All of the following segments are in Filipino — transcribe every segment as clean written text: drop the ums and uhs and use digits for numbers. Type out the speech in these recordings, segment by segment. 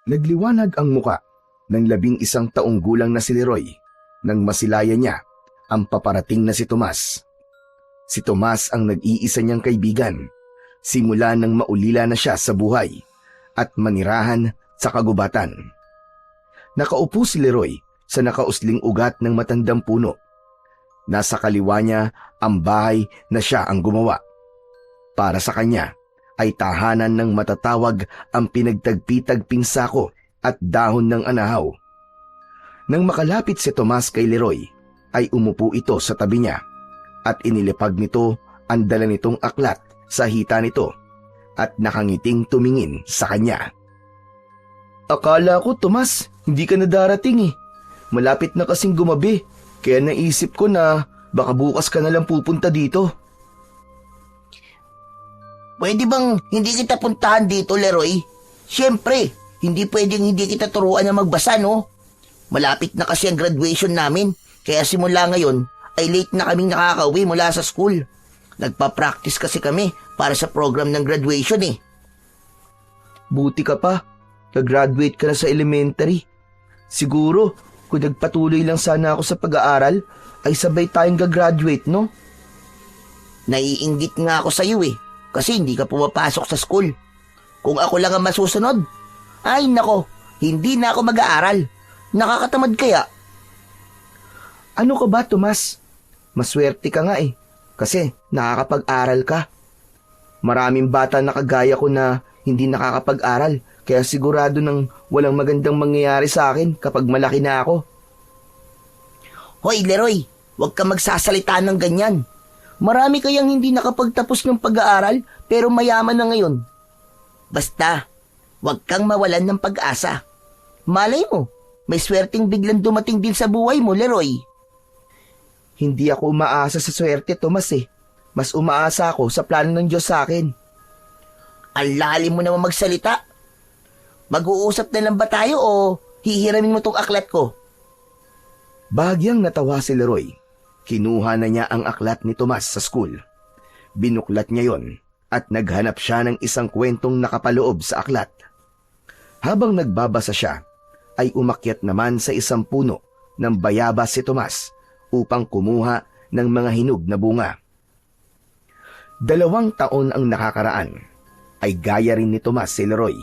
Nagliwanag ang muka ng 11 taong gulang na si Leroy nang masilaya niya ang paparating na si Tomas. Si Tomas ang nag-iisa niyang kaibigan simula nang maulila na siya sa buhay at manirahan sa kagubatan. Nakaupo si Leroy sa nakausling ugat ng matandang puno. Nasa kaliwa niya ang bahay na siya ang gumawa. Para sa kanya ay tahanan ng matatawag ang pinagtagpi-tagping sako at dahon ng anahaw. Nang makalapit si Tomas kay Leroy, ay umupo ito sa tabi niya at inilipag nito ang dala nitong aklat sa hita nito at nakangiting tumingin sa kanya. Akala ko, Tomas, hindi ka na darating eh. Malapit na kasing gumabi, kaya naisip ko na baka bukas ka na lang pupunta dito. Pwede bang hindi kita puntahan dito, Leroy? Siyempre, hindi pwedeng hindi kita turuan na magbasa, no? Malapit na kasi ang graduation namin, kaya simula ngayon ay late na kaming nakakauwi mula sa school. Nagpa-practice kasi kami para sa program ng graduation eh. Buti ka pa, nag-graduate ka na sa elementary. Siguro, kung nagpatuloy lang sana ako sa pag-aaral, ay sabay tayong gagraduate, no? Naiinggit nga ako sa iyo eh. Kasi hindi ka pumapasok sa school. Kung ako lang ang masusunod, ay nako, hindi na ako mag-aaral. Nakakatamad kaya. Ano ka ba, Tomas? Maswerte ka nga eh, kasi nakakapag-aral ka. Maraming bata na kagaya ko na hindi nakakapag-aral, kaya sigurado nang walang magandang mangyayari sa akin kapag malaki na ako. Hoy, Leroy, huwag ka magsasalita ng ganyan. Marami kayang hindi nakapagtapos ng pag-aaral pero mayaman na ngayon. Basta, huwag kang mawalan ng pag-asa. Malay mo, may swerteng biglang dumating din sa buhay mo, Leroy. Hindi ako umaasa sa swerte, Tomas eh. Mas umaasa ako sa plano ng Diyos sa akin. Ang lalim mo naman magsalita. Mag-uusap na lang ba tayo o hihiramin mo tong aklat ko? Bahagyang natawa si Leroy. Kinuha na niya ang aklat ni Tomas sa school. Binuklat niya yon at naghanap siya ng isang kwentong nakapaloob sa aklat. Habang nagbabasa siya, ay umakyat naman sa isang puno ng bayabas si Tomas upang kumuha ng mga hinog na bunga. 2 taon ang nakakaraan, ay gaya rin ni Tomas si Leroy.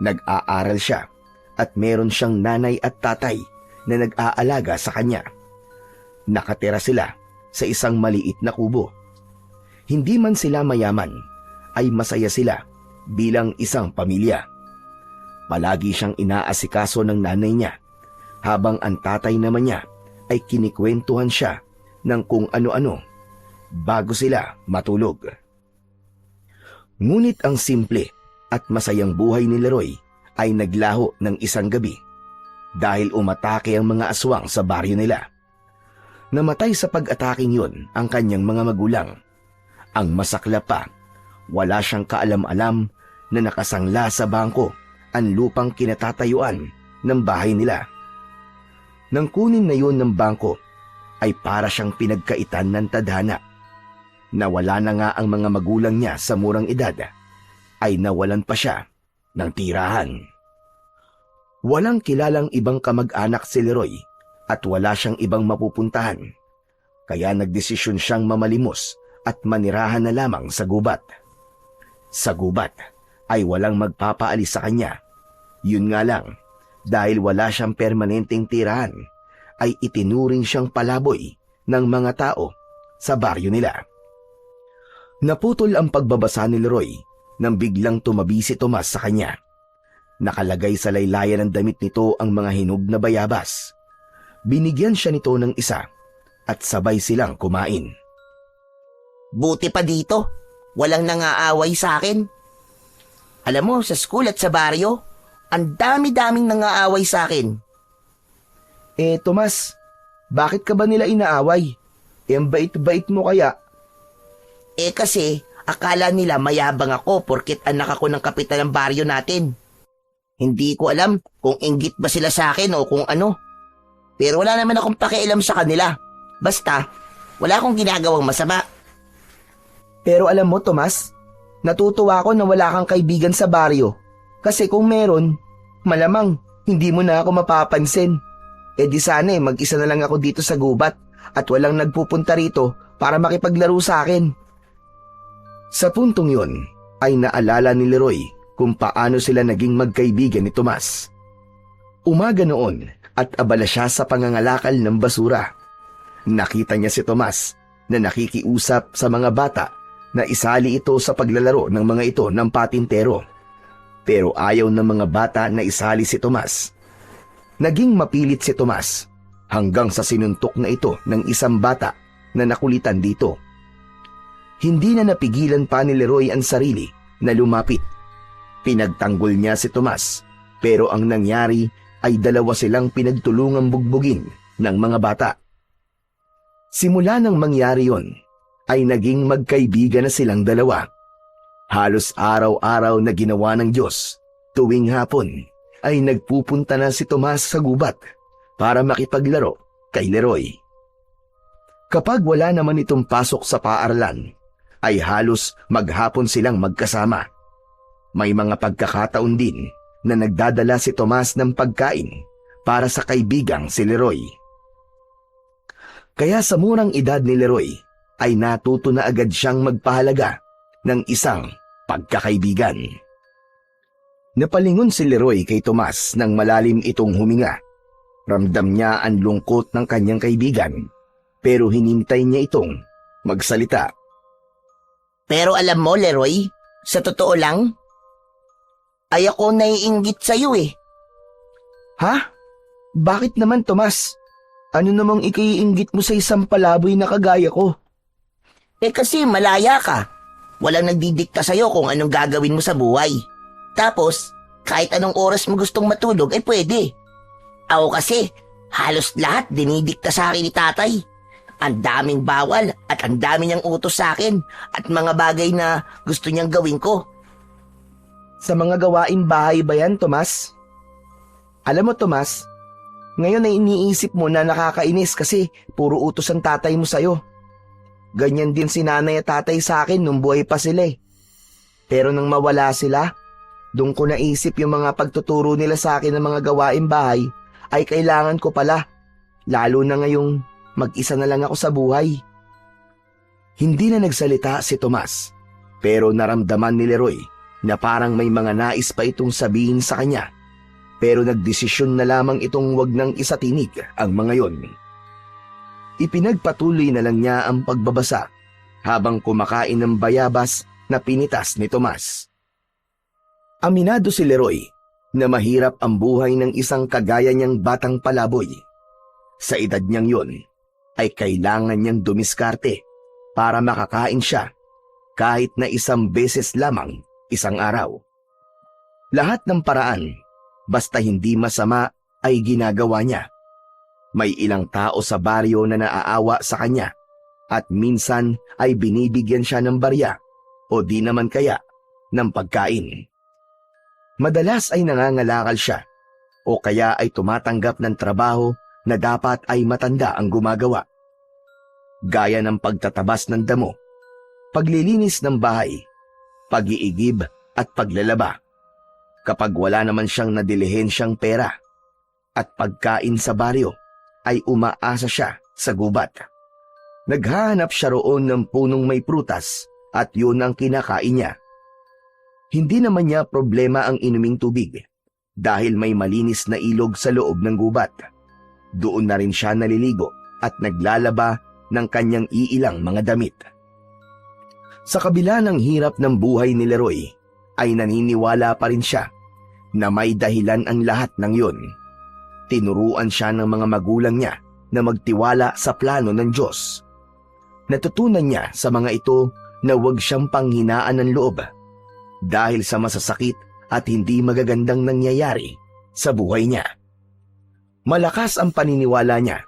Nag-aaral siya at meron siyang nanay at tatay na nag-aalaga sa kanya. Nakatira sila sa isang maliit na kubo. Hindi man sila mayaman, ay masaya sila bilang isang pamilya. Palagi siyang inaasikaso ng nanay niya, habang ang tatay naman niya ay kinikwentuhan siya ng kung ano-ano bago sila matulog. Ngunit ang simple at masayang buhay ni Leroy ay naglaho ng isang gabi dahil umatake ang mga aswang sa baryo nila. Namatay sa pag-ataking yun ang kanyang mga magulang. Ang masaklap pa, wala siyang kaalam-alam na nakasangla sa bangko ang lupang kinatatayuan ng bahay nila. Nang kunin na yun ng bangko, ay para siyang pinagkaitan ng tadhana. Nawala na nga ang mga magulang niya sa murang edad, ay nawalan pa siya ng tirahan. Walang kilalang ibang kamag-anak si Leroy at wala siyang ibang mapupuntahan, kaya nagdesisyon siyang mamalimos at manirahan na lamang sa gubat. Sa gubat ay walang magpapaalis sa kanya. Yun nga lang, dahil wala siyang permanenteng tirahan, ay itinuring siyang palaboy ng mga tao sa baryo nila. Naputol ang pagbabasa ni Leroy nang biglang tumabi si Tomas sa kanya. Nakalagay sa laylayan ng damit nito ang mga hinog na bayabas. Binigyan siya nito ng isa at sabay silang kumain. Buti pa dito, walang nangaaway sa akin. Alam mo, sa school at sa baryo, ang dami-daming nangaaway sa akin. Tomas, bakit ka ba nila inaaway? Ang bait-bait mo kaya? Kasi, akala nila mayabang ako porket anak ako ng kapitan ng baryo natin. Hindi ko alam kung inggit ba sila sa akin o kung ano. Pero wala naman akong pakialam sa kanila. Basta, wala akong ginagawang masama. Pero alam mo, Tomas, natutuwa ako na wala kang kaibigan sa baryo. Kasi kung meron, Malamang, hindi mo na ako mapapansin. E di sana mag-isa na lang ako dito sa gubat at walang nagpupunta rito para makipaglaro sa akin. Sa puntong yon ay naalala ni Leroy kung paano sila naging magkaibigan ni Tomas. Umaga noon at abala siya sa pangangalakal ng basura. Nakita niya si Tomas na nakikiusap sa mga bata na isali ito sa paglalaro ng mga ito ng patintero. Pero ayaw ng mga bata na isali si Tomas. Naging mapilit si Tomas hanggang sa sinuntok na ito ng isang bata na nakulitan dito. Hindi na napigilan pa ni Leroy ang sarili na lumapit. Pinagtanggol niya si Tomas pero ang nangyari ay dalawa silang pinagtulungang bugbugin ng mga bata. Simula nang mangyari yon ay naging magkaibigan na silang dalawa. Halos araw-araw na ginawa ng Diyos, tuwing hapon ay nagpupunta na si Tomas sa gubat para makipaglaro kay Leroy. Kapag wala naman itong pasok sa paaralan, ay halos maghapon silang magkasama. May mga pagkakataon din na nagdadala si Tomas ng pagkain para sa kaibigang si Leroy. Kaya sa murang edad ni Leroy ay natuto na agad siyang magpahalaga ng isang pagkakaibigan. Napalingon si Leroy kay Tomas nang malalim itong huminga. Ramdam niya ang lungkot ng kanyang kaibigan, pero hinintay niya itong magsalita. Pero alam mo, Leroy, sa totoo lang, ay ako naiinggit sa'yo eh. Ha? Bakit naman, Tomas? Ano namang ikiinggit mo sa isang palaboy na kagaya ko? Eh kasi malaya ka. Walang nagdidikta sa'yo kung anong gagawin mo sa buhay. Tapos, kahit anong oras mo gustong matulog, ay pwede. Ako kasi, halos lahat dinidikta sa akin ni tatay. Ang daming bawal at ang dami niyang utos sa akin at mga bagay na gusto niyang gawin ko. Sa mga gawain bahay ba yan, Tomas? Alam mo, Tomas, ngayon ay iniisip mo na nakakainis kasi puro utos ang tatay mo sa'yo. Ganyan din si nanay at tatay sa akin nung buhay pa sila eh. Pero nang mawala sila, doon ko naisip yung mga pagtuturo nila sa akin ng mga gawain bahay ay kailangan ko pala, lalo na ngayong mag-isa na lang ako sa buhay. Hindi na nagsalita si Tomas, pero naramdaman ni Leroy na parang may mga nais pa itong sabihin sa kanya. Pero nagdesisyon na lamang itong wag nang isatinig ang mga yon. Ipinagpatuloy na lang niya ang pagbabasa habang kumakain ng bayabas na pinitas ni Tomas. Aminado si Leroy na mahirap ang buhay ng isang kagaya niyang batang palaboy. Sa edad niyang yon, ay kailangan niyang dumiskarte para makakain siya kahit na isang beses lamang isang araw. Lahat ng paraan, basta hindi masama, ay ginagawa niya. May ilang tao sa baryo na naaawa sa kanya at minsan ay binibigyan siya ng barya o di naman kaya ng pagkain. Madalas ay nangangalakal siya o kaya ay tumatanggap ng trabaho na dapat ay matanda ang gumagawa. Gaya ng pagtatabas ng damo, paglilinis ng bahay, pag-iigib at paglalaba. Kapag wala naman siyang nadilihensyang pera at pagkain sa baryo, ay umaasa siya sa gubat. Naghahanap siya roon ng punong may prutas at yun ang kinakain niya. Hindi naman niya problema ang inuming tubig dahil may malinis na ilog sa loob ng gubat. Doon na rin siya naliligo at naglalaba ng kanyang iilang mga damit. Sa kabila ng hirap ng buhay ni Leroy, ay naniniwala pa rin siya na may dahilan ang lahat ng yun. Tinuruan siya ng mga magulang niya na magtiwala sa plano ng Diyos. Natutunan niya sa mga ito na huwag siyang panghinaan ng loob dahil sa masasakit at hindi magagandang nangyayari sa buhay niya. Malakas ang paniniwala niya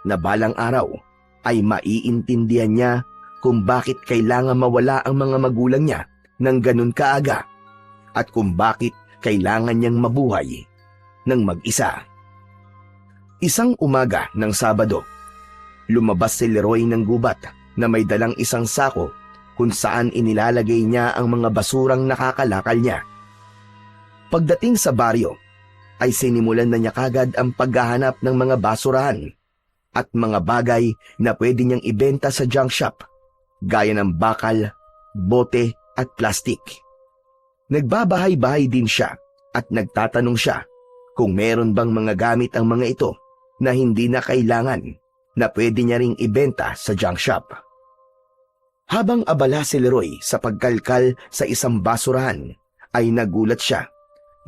na balang araw ay maiintindihan niya kung bakit kailangan mawala ang mga magulang niya ng ganun kaaga at kung bakit kailangan niyang mabuhay ng mag-isa. Isang umaga ng Sabado, lumabas si Leroy ng gubat na may dalang isang sako kung saan inilalagay niya ang mga basurang nakakalakal niya. Pagdating sa baryo, ay sinimulan na niya kagad ang paghahanap ng mga basurahan at mga bagay na pwede niyang ibenta sa junk shop, gaya ng bakal, bote at plastik. Nagbabahay-bahay din siya at nagtatanong siya kung meron bang mga gamit ang mga ito na hindi na kailangan na pwede niya ring ibenta sa junk shop. Habang abala si Leroy sa pagkalkal sa isang basurahan, ay nagulat siya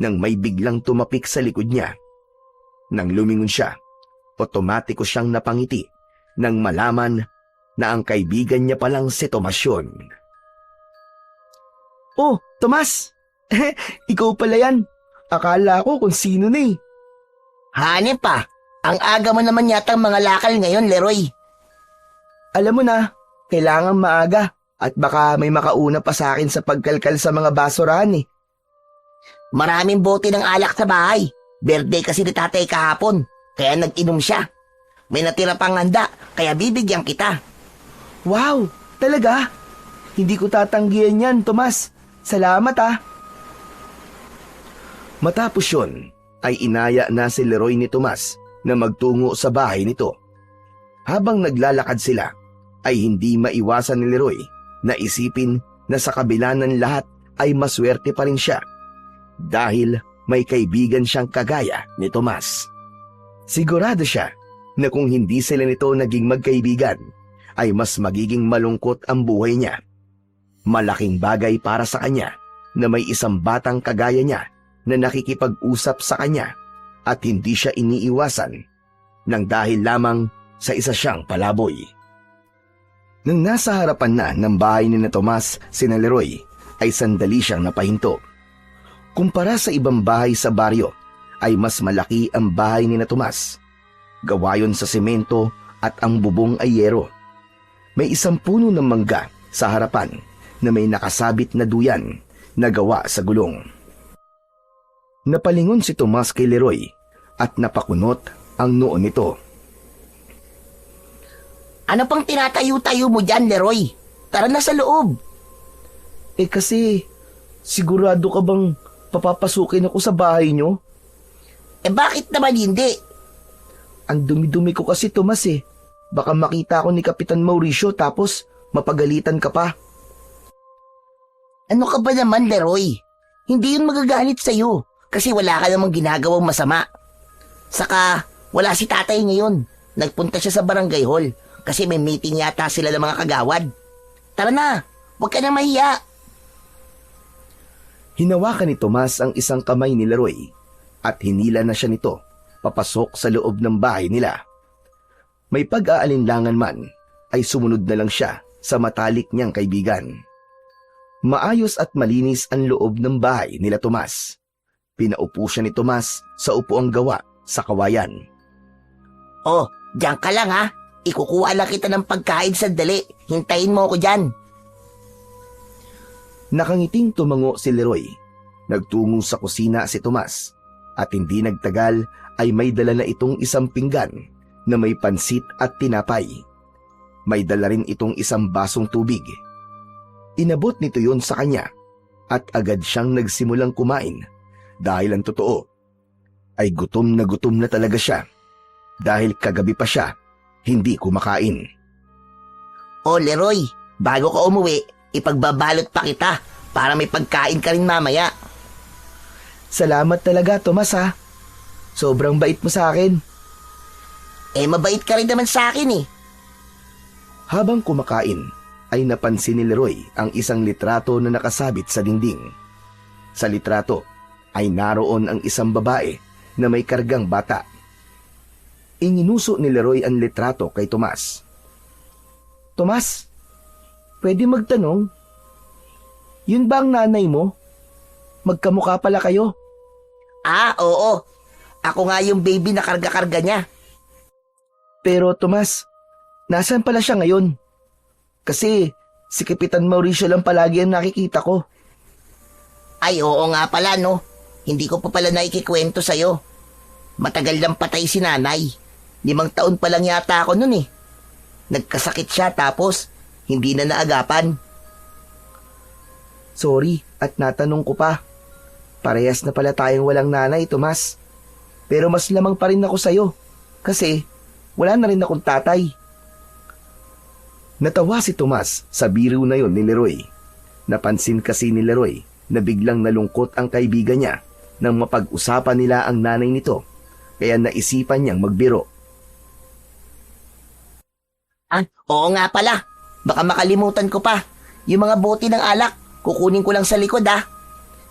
nang may biglang tumapik sa likod niya. Nang lumingon siya, otomatiko siyang napangiti nang malaman na ang kaibigan niya palang si Tomas yun. "Oh, Tomas! Ikaw pala yan. Akala ko kung sino na eh." Hanep pa, ang aga mo naman yata mga lakal ngayon, Leroy. "Alam mo na, kailangan maaga at baka may makauna pa sa akin sa pagkalkal sa mga basurahan eh." Maraming bote ng alak sa bahay. Birthday kasi ni tatay kahapon, kaya nag-inom siya. May natira pang handa, kaya bibigyan kita. "Wow, talaga? Hindi ko tatanggihan yan, Tomas. Salamat ah." Matapos yun, ay inaya na si Leroy ni Tomas na magtungo sa bahay nito. Habang naglalakad sila, ay hindi maiwasan ni Leroy na isipin na sa kabila ng lahat ay maswerte pa rin siya dahil may kaibigan siyang kagaya ni Tomas. Sigurado siya na kung hindi sila nito naging magkaibigan, ay mas magiging malungkot ang buhay niya. Malaking bagay para sa kanya na may isang batang kagaya niya na nakikipag-usap sa kanya at hindi siya iniiwasan nang dahil lamang sa isa siyang palaboy. Nang nasa harapan na ng bahay ni na Tomas sina Leroy, ay sandali siyang napahinto. Kumpara sa ibang bahay sa baryo, ay mas malaki ang bahay ni na Tomas. Gawa yon sa semento at ang bubong ay yero. May isang puno ng mangga sa harapan na may nakasabit na duyan na gawa sa gulong. Napalingon si Tomas kay Leroy at napakunot ang noo nito. Ano pang tinatayo-tayo mo dyan, Leroy? Tara na sa loob. Kasi, sigurado ka bang papapasukin ako sa bahay nyo? Bakit naman hindi? Ang dumi-dumi ko kasi, Tomas eh. Baka makita ako ni Kapitan Mauricio tapos mapagalitan ka pa. Ano ka ba naman, Leroy? Hindi yun magagalit sa'yo kasi wala ka namang ginagawang masama. Saka, wala si tatay ngayon. Nagpunta siya sa barangay hall kasi may meeting yata sila ng mga kagawad. Tara na, huwag ka na mahiya. Hinawakan ni Tomas ang isang kamay ni Leroy at hinila na siya nito papasok sa loob ng bahay nila. May pag-aalinlangan man ay sumunod na lang siya sa matalik niyang kaibigan. Maayos at malinis ang loob ng bahay nila Tomas. Pinaupo siya ni Tomas sa upuang gawa sa kawayan. Oh, diyan ka lang ha. Ikukuha lang kita ng pagkain sandali. Hintayin mo ako dyan. Nakangiting tumango si Leroy. Nagtungo sa kusina si Tomas at hindi nagtagal ay may dala na itong isang pinggan na may pansit at tinapay. May dala rin itong isang basong tubig. Inabot nito yon sa kanya at agad siyang nagsimulang kumain dahil ang totoo ay gutom na talaga siya dahil kagabi pa siya hindi kumakain. Oh, Leroy, bago ka umuwi, ipagbabalot pa kita para may pagkain ka rin mamaya. Salamat talaga, Tomas ha. Sobrang bait mo sa akin. Mabait ka rin naman sa akin eh. Habang kumakain, ay napansin ni Leroy ang isang litrato na nakasabit sa dingding. Sa litrato ay naroon ang isang babae na may kargang bata. Inginuso ni Leroy ang litrato kay Tomas. Tomas, pwede magtanong? Yun ba ang nanay mo? Magkamukha pala kayo. Oo. Ako nga yung baby na karga-karga niya. Pero Tomas, nasaan pala siya ngayon? Kasi si Kapitan Mauricio lang palagi ang nakikita ko. Ay, oo nga pala, no? Hindi ko pa pala naikikwento sa'yo. Matagal lang patay si nanay. 5 taon pa lang yata ako nun eh. Nagkasakit siya tapos hindi na naagapan. Sorry at natanong ko pa. Parehas na pala tayong walang nanay, Tomas. Pero mas lamang pa rin ako sa'yo. Kasi wala na rin akong tatay. Natawa si Tomas sa biro na yon ni Leroy. Napansin kasi ni Leroy na biglang nalungkot ang kaibigan niya nang mapag-usapan nila ang nanay nito. Kaya naisipan niyang magbiro. Oo nga pala. Baka makalimutan ko pa. Yung mga bote ng alak, kukunin ko lang sa likod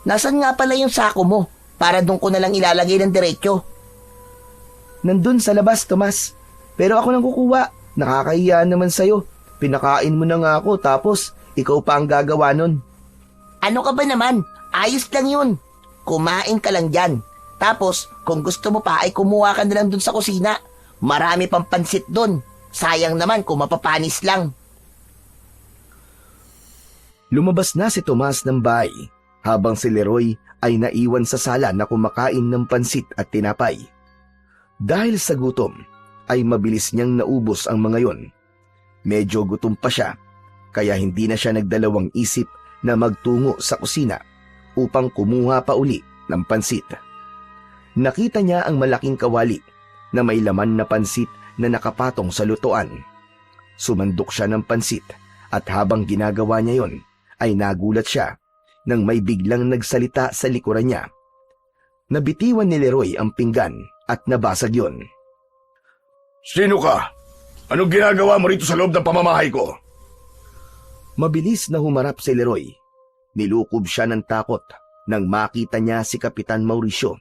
Nasaan nga pala yung sako mo? Para doon ko na lang ilalagay ng diretsyo. Nandun sa labas, Tomas. Pero ako nang kukuha. Nakakahiya naman sa'yo. Pinakain mo na nga ako tapos ikaw pa ang gagawa nun. Ano ka ba naman? Ayos lang yun. Kumain ka lang dyan. Tapos, kung gusto mo pa ay kumuha ka na lang dun sa kusina. Marami pang pansit dun. Sayang naman kung mapapanis lang. Lumabas na si Tomas ng bahay habang si Leroy ay naiwan sa sala na kumakain ng pansit at tinapay. Dahil sa gutom, ay mabilis niyang naubos ang mga yon. Medyo gutom pa siya, kaya hindi na siya nagdalawang isip na magtungo sa kusina upang kumuha pa uli ng pansit. Nakita niya ang malaking kawali na may laman na pansit na nakapatong sa lutuan. Sumandok siya ng pansit at habang ginagawa niya yon, ay nagulat siya nang may biglang nagsalita sa likuran niya. Nabitiwan ni Leroy ang pinggan at nabasag yon. Sino ka? Anong ginagawa mo rito sa loob ng pamamahay ko? Mabilis na humarap si Leroy. Nilukob siya ng takot nang makita niya si Kapitan Mauricio.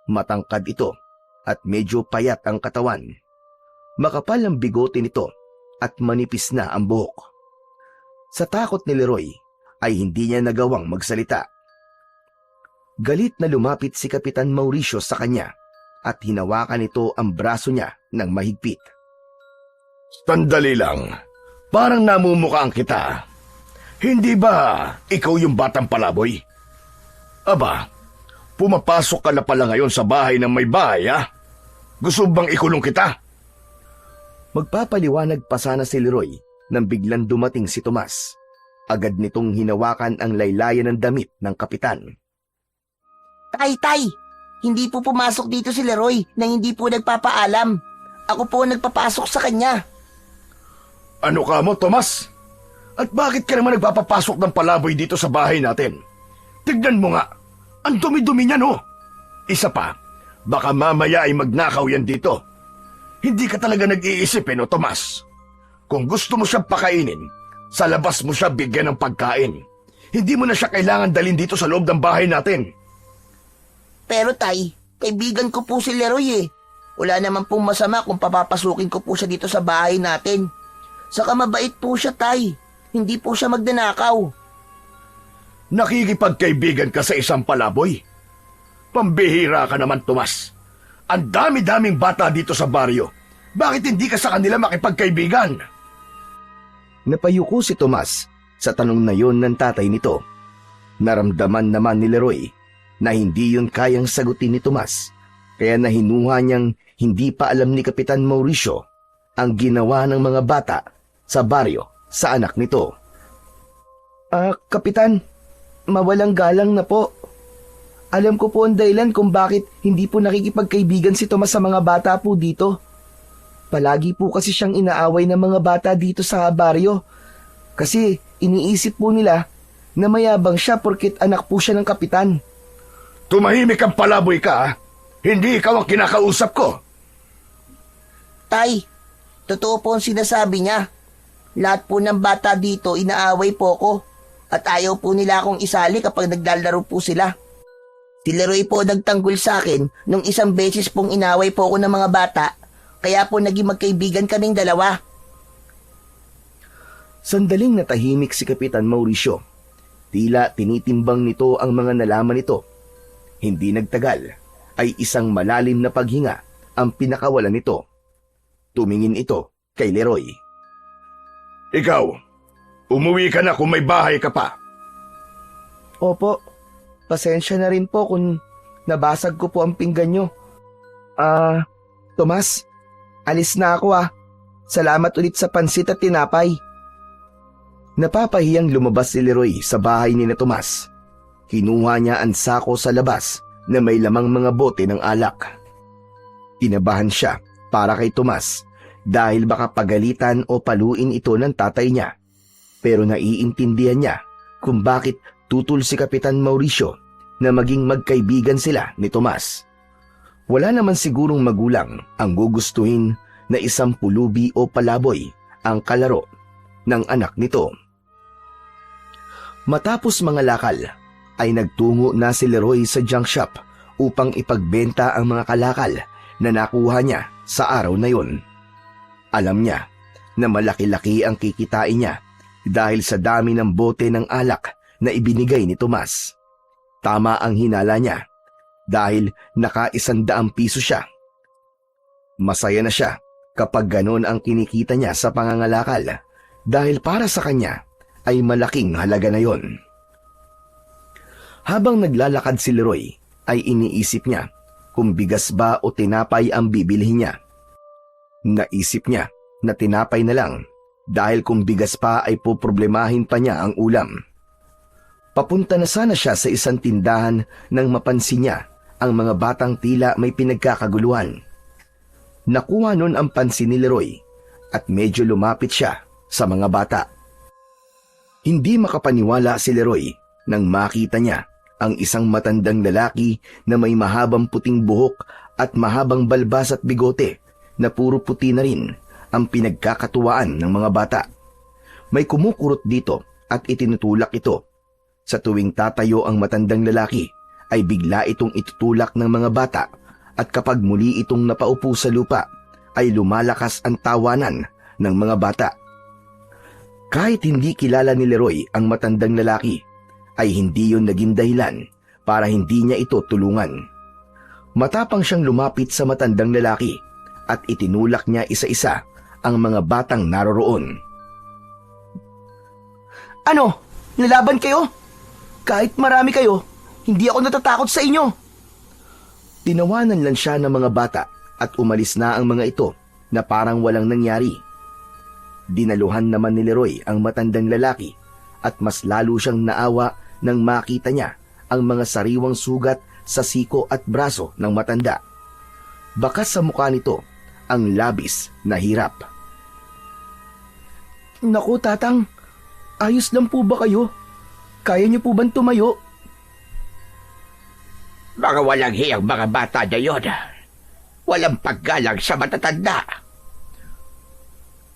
Matangkad ito at medyo payat ang katawan. Makapal ang bigote nito at manipis na ang buhok. Sa takot ni Leroy ay hindi niya nagawang magsalita. Galit na lumapit si Kapitan Mauricio sa kanya at hinawakan nito ang braso niya ng mahigpit. Sandali lang. Parang namumukhaan kita. Hindi ba ikaw yung batang palaboy? Aba, pumapasok ka na pala ngayon sa bahay ng may bahay, Gusto bang ikulong kita? Magpapaliwanag pa sana si Leroy nang biglang dumating si Tomas. Agad nitong hinawakan ang laylayan ng damit ng kapitan. Tay! Hindi po pumasok dito si Leroy nang hindi po nagpapaalam. Ako po nagpapasok sa kanya. Ano ka mo, Tomas? At bakit ka naman nagpapapasok ng palaboy dito sa bahay natin? Tignan mo nga, ang dumi-dumi niya, no? Isa pa, baka mamaya ay magnakaw yan dito. Hindi ka talaga nag-iisip, no, Tomas? Kung gusto mo siyang pakainin, sa labas mo siya bigyan ng pagkain. Hindi mo na siya kailangan dalhin dito sa loob ng bahay natin. Pero tay, kaibigan ko po si Leroy Wala naman pong masama kung papapasukin ko po siya dito sa bahay natin. Saka mabait po siya, tay. Hindi po siya magnanakaw. Nakikipagkaibigan ka sa isang palaboy? Pambihira ka naman, Tomas. Ang dami-daming bata dito sa baryo. Bakit hindi ka sa kanila makipagkaibigan? Napayuko si Tomas sa tanong na yon ng tatay nito. Naramdaman naman ni Leroy na hindi yun kayang sagutin ni Tomas, kaya nahinuha niyang hindi pa alam ni Kapitan Mauricio ang ginawa ng mga bata sa baryo sa anak nito. Kapitan, mawalang galang na po. Alam ko po ang dahilan kung bakit hindi po nakikipagkaibigan si Tomas sa mga bata po dito. Palagi po kasi siyang inaaway ng mga bata dito sa baryo. Kasi iniisip po nila na mayabang siya porket anak po siya ng kapitan. Tumahimik ang palaboy ka, Hindi ikaw ang kinakausap ko. Tay, totoo po ang sinasabi niya. Lahat po ng bata dito inaaway po ko at ayaw po nila akong isali kapag naglalaro po sila. Si Leroy po nagtanggol sa akin nung isang beses pong inaway po ako ng mga bata, kaya po naging magkaibigan kaming dalawa. Sandaling natahimik si Kapitan Mauricio. Tila tinitimbang nito ang mga nalaman nito. Hindi nagtagal ay isang malalim na paghinga ang pinakawalan nito. Tumingin ito kay Leroy. Ikaw, umuwi ka na kung may bahay ka pa. Opo, pasensya na rin po kung nabasag ko po ang pinggan nyo. Tomas, alis na ako . Salamat ulit sa pansit at tinapay. Napapahiyang lumabas si Leroy sa bahay ni na Tomas. Kinuha niya ang sako sa labas na may lamang mga bote ng alak. Kinabahan siya para kay Tomas dahil baka pagalitan o paluin ito ng tatay niya. Pero naiintindihan niya kung bakit tutol si Kapitan Mauricio na maging magkaibigan sila ni Tomas. Wala naman sigurong magulang ang gugustuhin na isang pulubi o palaboy ang kalaro ng anak nito. Matapos mga lakal, ay nagtungo na si Leroy sa junk shop upang ipagbenta ang mga kalakal na nakuha niya sa araw na yon. Alam niya na malaki-laki ang kikitain niya dahil sa dami ng bote ng alak na ibinigay ni Tomas. Tama ang hinala niya dahil naka-100 piso siya. Masaya na siya kapag ganon ang kinikita niya sa pangangalakal dahil para sa kanya ay malaking halaga na yon. Habang naglalakad si Leroy ay iniisip niya kung bigas ba o tinapay ang bibilhin niya. Naisip niya na tinapay na lang dahil kung bigas pa ay poproblemahin pa niya ang ulam. Papunta na sana siya sa isang tindahan nang mapansin niya ang mga batang tila may pinagkakaguluhan. Nakuha nun ang pansin ni Leroy at medyo lumapit siya sa mga bata. Hindi makapaniwala si Leroy nang makita niya ang isang matandang lalaki na may mahabang puting buhok at mahabang balbas at bigote na puro puti na rin ang pinagkakatuwaan ng mga bata. May kumukurot dito at itinutulak ito. Sa tuwing tatayo ang matandang lalaki ay bigla itong itutulak ng mga bata at kapag muli itong napaupo sa lupa ay lumalakas ang tawanan ng mga bata. Kahit hindi kilala ni Leroy ang matandang lalaki, ay hindi yon naging dahilan para hindi niya ito tulungan. Matapang siyang lumapit sa matandang lalaki at itinulak niya isa-isa ang mga batang naroroon. Ano? Lalaban kayo? Kahit marami kayo, hindi ako natatakot sa inyo. Tinawanan lang siya ng mga bata at umalis na ang mga ito na parang walang nangyari. Dinaluhan naman ni Leroy ang matandang lalaki at mas lalo siyang naawa nang makita niya ang mga sariwang sugat sa siko at braso ng matanda. Bakas sa mukha nito ang labis na hirap. Naku, tatang, ayos lang po ba kayo? Kaya niyo po bang tumayo? Mga walang hiyang mga bata na yun. Walang paggalang sa matatanda.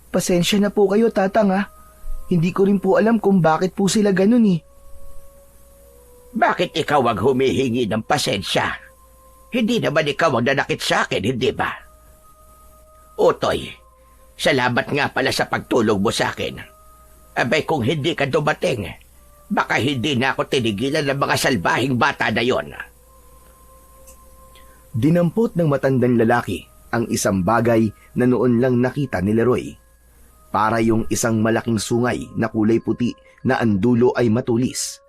Pasensya na po kayo, tatang ha. Hindi ko rin po alam kung bakit po sila ganun eh. Bakit ikaw ang humihingi ng pasensya? Hindi naman ikaw ang nanakit sa akin, hindi ba? Utoy, salamat nga pala sa pagtulong mo sa akin. Abay kung hindi ka dumating, baka hindi na ako tinigilan ng mga salbahing bata na yon. Dinampot ng matandang lalaki ang isang bagay na noon lang nakita ni Leroy. Para yung isang malaking sungay na kulay puti na ang dulo ay matulis.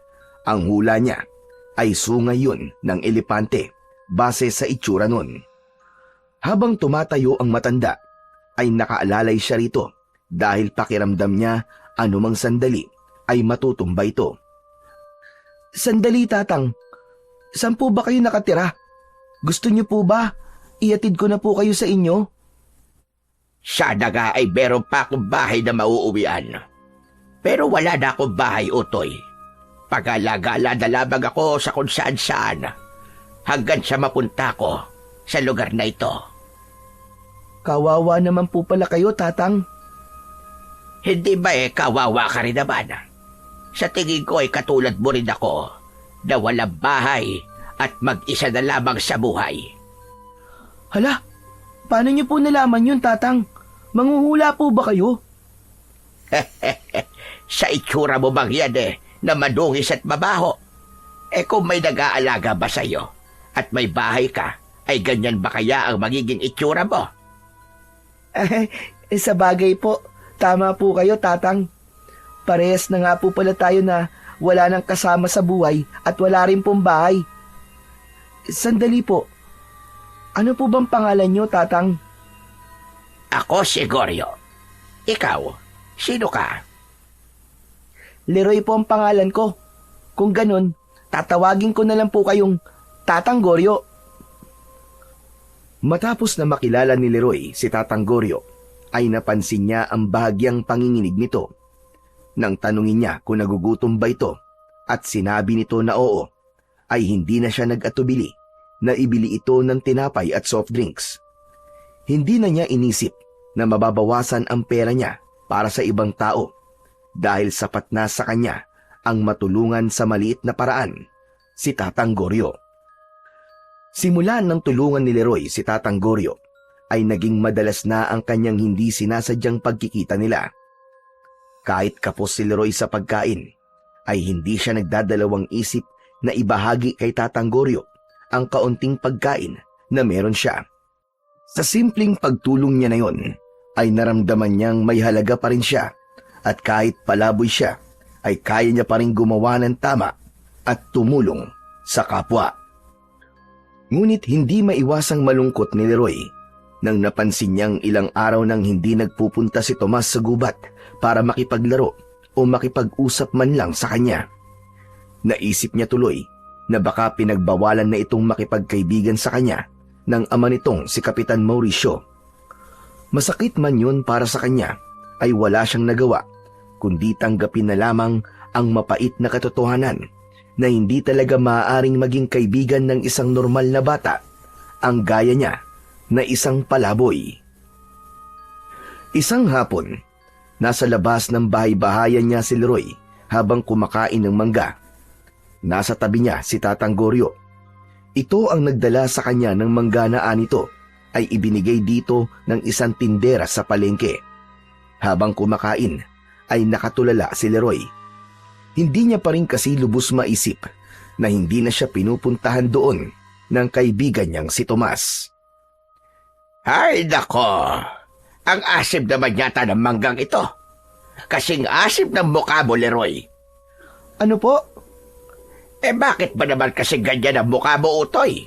Ang hula niya ay sungay yun ng elepante base sa itsura nun. Habang tumatayo ang matanda, ay nakaalalay siya rito dahil pakiramdam niya anumang sandali ay matutumba ito. Sandali, tatang. Saan po ba kayo nakatira? Gusto niyo po ba iatid ko na po kayo sa inyo? Sana nga ay meron pa akong bahay na mauuwian. Pero wala na akong bahay, Utoy. Pag-alagala na lamang ako sa kung saan-saan hanggang sa mapunta ko sa lugar na ito. Kawawa naman po pala kayo, tatang. Hindi ba kawawa ka rin naman? Sa tingin ko ay katulad mo rin ako na walang bahay at mag-isa na lamang sa buhay. Hala, paano niyo po nalaman yun, tatang? Manghuhula po ba kayo? Sa itsura mo bang yan na madungis at mabaho? Kung may nag-aalaga ba sa'yo at may bahay ka, ay ganyan ba kaya ang magiging itsura mo? Sa bagay po, tama po kayo, tatang. Parehas na nga po pala tayo na wala nang kasama sa buhay at wala rin pong bahay. Sandali po. Ano po bang pangalan niyo, tatang? Ako si Goryo. Ikaw, sino ka? Leroy po ang pangalan ko. Kung ganun, tatawagin ko na lang po kayong Tatang Goryo. Matapos na makilala ni Leroy si Tatang Goryo, ay napansin niya ang bahagyang panginginig nito. Nang tanungin niya kung nagugutom ba ito at sinabi nito na oo, ay hindi na siya nag-atubili na ibili ito ng tinapay at soft drinks. Hindi na niya inisip na mababawasan ang pera niya para sa ibang tao dahil sapat na sa kanya ang matulungan sa maliit na paraan si Tatang Goryo. Simula nang tulungan ni Leroy si Tatang Goryo, ay naging madalas na ang kanyang hindi sinasadyang pagkikita nila. Kahit kapos si Leroy sa pagkain, ay hindi siya nagdadalawang isip na ibahagi kay Tatang Goryo ang kaunting pagkain na meron siya. Sa simpleng pagtulong niya na yon, ay naramdaman niyang may halaga pa rin siya at kahit palaboy siya, ay kaya niya pa rin gumawa ng tama at tumulong sa kapwa. Ngunit hindi maiwasang malungkot ni Leroy nang napansin niyang ilang araw nang hindi nagpupunta si Tomas sa gubat para makipaglaro o makipag-usap man lang sa kanya. Naisip niya tuloy na baka pinagbawalan na itong makipagkaibigan sa kanya ng ama nitong si Kapitan Mauricio. Masakit man yun para sa kanya, ay wala siyang nagawa kundi tanggapin na lamang ang mapait na katotohanan na hindi talaga maaaring maging kaibigan ng isang normal na bata ang gaya niya na isang palaboy. Isang hapon, nasa labas ng bahay-bahayan niya si Leroy habang kumakain ng mangga. Nasa tabi niya si Tatang Goryo. Ito ang nagdala sa kanya ng mangga na anito ay ibinigay dito ng isang tindera sa palengke. Habang kumakain ay nakatulala si Leroy. Hindi niya pa rin kasi lubos maisip na hindi na siya pinupuntahan doon ng kaibigan niyang si Tomas. Ay, nako! Ang asim naman yata ng manggang ito. Kasing asim ng mukha mo, Leroy. Ano po? Bakit ba naman kasi ganyan ang mukha mo, Utoy?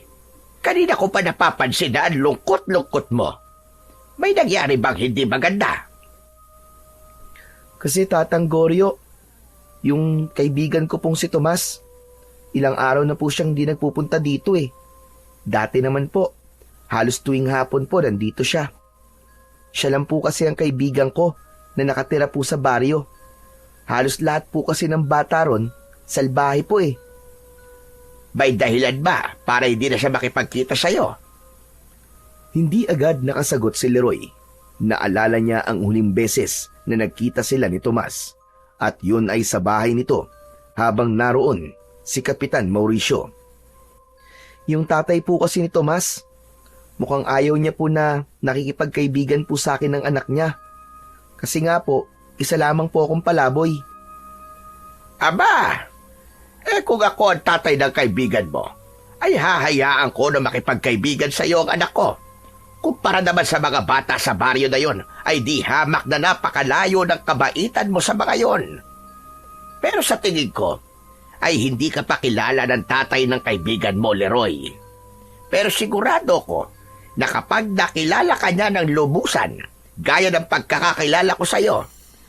Kanina ko pa napapansin na ang lungkot-lungkot mo. May nangyari bang hindi maganda? Kasi Tatang Goryo, yung kaibigan ko pong si Tomas, ilang araw na po siyang di nagpupunta dito eh. Dati naman po, halos tuwing hapon po nandito siya. Siya lang po kasi ang kaibigan ko na nakatira po sa baryo. Halos lahat po kasi ng bata ron, salbahe po eh. May dahilan ba para hindi na siya makipagkita sa'yo? Hindi agad nakasagot si Leroy. Naalala niya ang huling beses na nagkita sila ni Tomas at yun ay sa bahay nito habang naroon si Kapitan Mauricio. Yung tatay po kasi ni Tomas, mukhang ayaw niya po na nakikipagkaibigan po sa akin ng anak niya. Kasi nga po, isa lamang po akong palaboy. Aba! Kung ako ang tatay ng kaibigan mo, ay hahayaan ko na makipagkaibigan sa iyo ang anak ko. Kumpara naman sa mga bata sa baryo na yon, ay di hamak na napakalayo ng kabaitan mo sa mga yon. Pero sa tingin ko, ay hindi ka pa kilala ng tatay ng kaibigan mo, Leroy. Pero sigurado ko na kapag nakilala ka niya ng lubusan, gaya ng pagkakakilala ko sa iyo,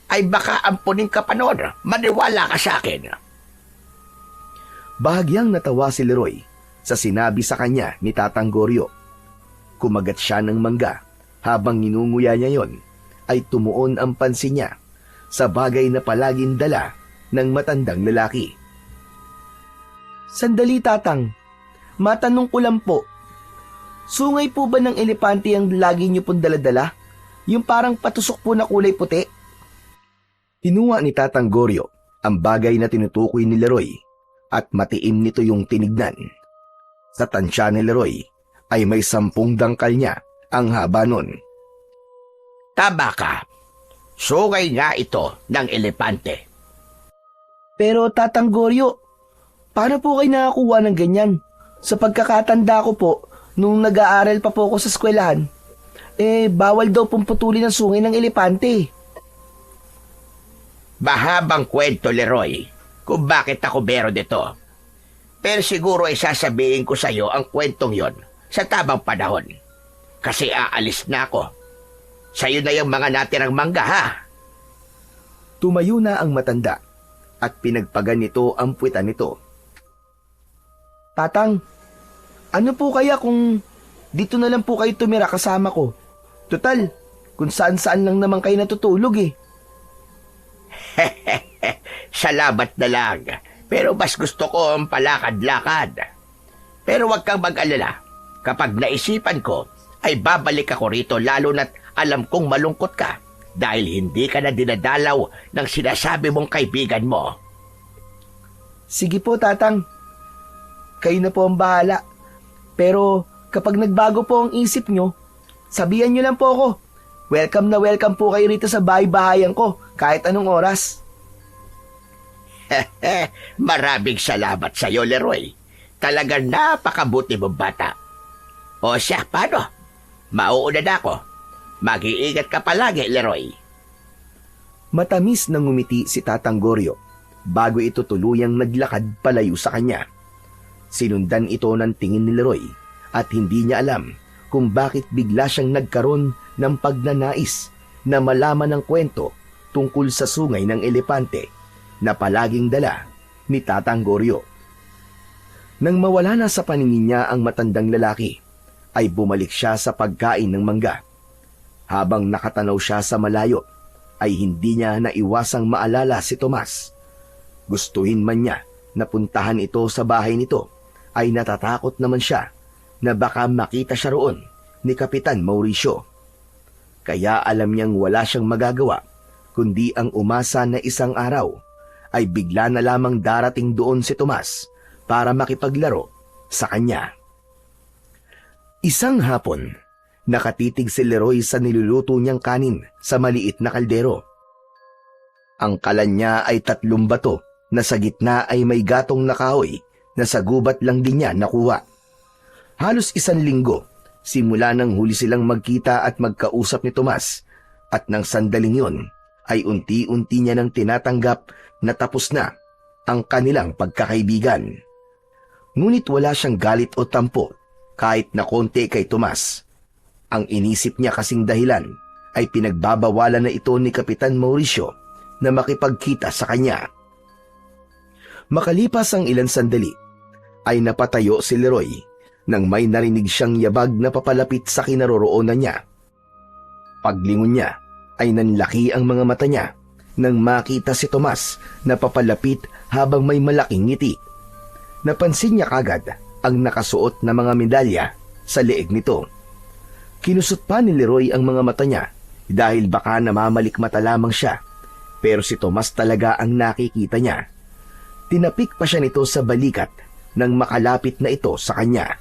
ay baka ampunin ka pa noon. Maniwala ka sa akin. Bahagyang natawa si Leroy sa sinabi sa kanya ni Tatang Goryo. Kumagat siya ng mangga habang ninunguya niya yon ay tumuon ang pansin niya sa bagay na palaging dala ng matandang lalaki. Sandali Tatang, matanong ko lang po, sungay po ba ng elepante ang lagi niyo pong daladala? Yung parang patusok po na kulay puti? Hinuha ni Tatang Goryo ang bagay na tinutukoy ni Leroy at matiim nito yung tinignan. Sa tansya ni Leroy ay may 10 dangkal niya ang haba nun. Tama ka. Sungay nga ito ng elepante. Pero Tatang Goryo, paano po kayo nakakuha ng ganyan? Sa pagkakatanda ko po, nung nag-aaral pa po ako sa eskwelahan, bawal daw pong putulin ang sungay ng elepante. Mahabang kwento, Leroy, kung bakit ako meron dito. Pero siguro ay sasabihin ko sa iyo ang kwentong yon sa tamang panahon. Kasi aalis na ako. Sa'yo na yung mga natirang mangga, ha? Tumayo na ang matanda at pinagpagan nito ang puwitan nito. Tatang, ano po kaya kung dito na lang po kayo tumira kasama ko. Total, kung saan-saan lang naman kayo natutulog eh. Salamat na lang. Pero mas gusto ko ang palakad-lakad. Pero huwag kang mag-alala. Kapag naisipan ko, ay babalik ako rito lalo na't alam kong malungkot ka dahil hindi ka na dinadalaw ng sinasabi mong kaibigan mo. Sige po, Tatang. Kayo na po ang bahala. Pero kapag nagbago po ang isip nyo, sabihan nyo lang po ako. Welcome na welcome po kayo rito sa bahay-bahayan ko kahit anong oras. Maraming salamat sa iyo, Leroy. Talagang napakabuti mong bata. O siya, paano? Mauuna na ako. Mag-iingat ka palagi, Leroy. Matamis na ngumiti si Tatang Goryo bago ito tuluyang naglakad palayo sa kanya. Sinundan ito ng tingin ni Leroy at hindi niya alam kung bakit bigla siyang nagkaroon ng pagnanais na malaman ang kwento tungkol sa sungay ng elepante na palaging dala ni Tatang Goryo. Nang mawala na sa paningin niya ang matandang lalaki, ay bumalik siya sa pagkain ng mangga. Habang nakatanaw siya sa malayo, ay hindi niya naiwasang maalala si Tomas. Gustuhin man niya na puntahan ito sa bahay nito, ay natatakot naman siya na baka makita siya roon ni Kapitan Mauricio. Kaya alam niyang wala siyang magagawa, kundi ang umasa na isang araw ay bigla na lamang darating doon si Tomas para makipaglaro sa kanya. Isang hapon, nakatitig si Leroy sa niluluto niyang kanin sa maliit na kaldero. Ang kalan niya ay 3 bato na sa gitna ay may gatong na kahoy na sa gubat lang din niya nakuha. Halos 1 linggo simula nang huli silang magkita at magkausap ni Tomas at nang sandaling yun ay unti-unti niya nang tinatanggap na tapos na ang kanilang pagkakaibigan. Ngunit wala siyang galit o tampo kahit na konti kay Tomas. Ang inisip niya kasing dahilan ay pinagbabawalan na ito ni Kapitan Mauricio na makipagkita sa kanya. Makalipas ang ilang sandali, ay napatayo si Leroy nang may narinig siyang yabag na papalapit sa kinaroroonan niya. Paglingon niya ay nanlaki ang mga mata niya nang makita si Tomas na papalapit habang may malaking ngiti. Napansin niya kagad ang nakasuot na mga medalya sa leeg nito. Kinusot pa ni Leroy ang mga mata niya dahil baka namamalikmata lamang siya, pero si Tomas talaga ang nakikita niya. Tinapik pa siya nito sa balikat nang makalapit na ito sa kanya.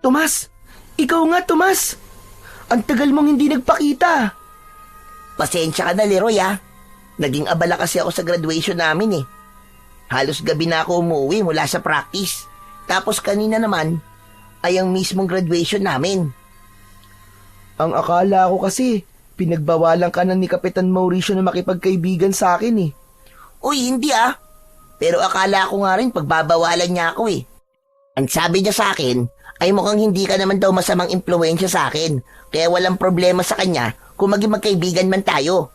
Tomas! Ikaw nga, Tomas! Ang tagal mong hindi nagpakita! Pasensya ka na, Leroy, ha? Naging abala kasi ako sa graduation namin, eh. Halos gabi na ako umuwi mula sa practice. Tapos kanina naman ay ang mismong graduation namin. Ang akala ko kasi, pinagbawalan ka na ni Kapitan Mauricio na makipagkaibigan sa akin eh. Uy, hindi ah. Pero akala ko nga rin pagbabawalan niya ako eh. Ang sabi niya sa akin ay mukhang hindi ka naman daw masamang impluwensya sa akin. Kaya walang problema sa kanya kung maging magkaibigan man tayo.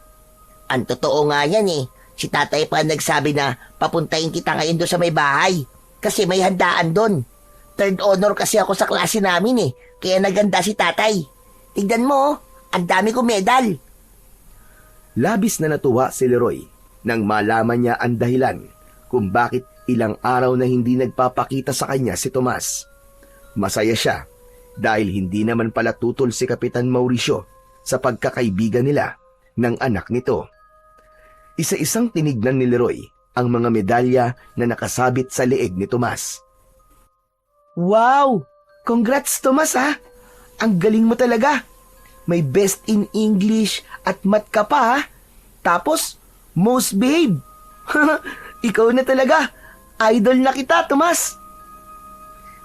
Ang totoo nga yan eh. Si tatay pa nagsabi na papuntahin kita ngayon doon sa may bahay. Kasi may handaan doon. 3rd honor kasi ako sa klase namin eh. Kaya naganda si tatay. Tignan mo, ang dami kong medal. Labis na natuwa si Leroy nang malaman niya ang dahilan kung bakit ilang araw na hindi nagpapakita sa kanya si Tomas. Masaya siya dahil hindi naman pala tutol si Kapitan Mauricio sa pagkakaibigan nila ng anak nito. Isa-isang tinignan ni Leroy ang mga medalya na nakasabit sa leeg ni Tomas. Wow! Congrats, Tomas, ha? Ang galing mo talaga. May best in English at math ka pa, ha? Tapos, most babe. Ikaw na talaga. Idol na kita, Tomas.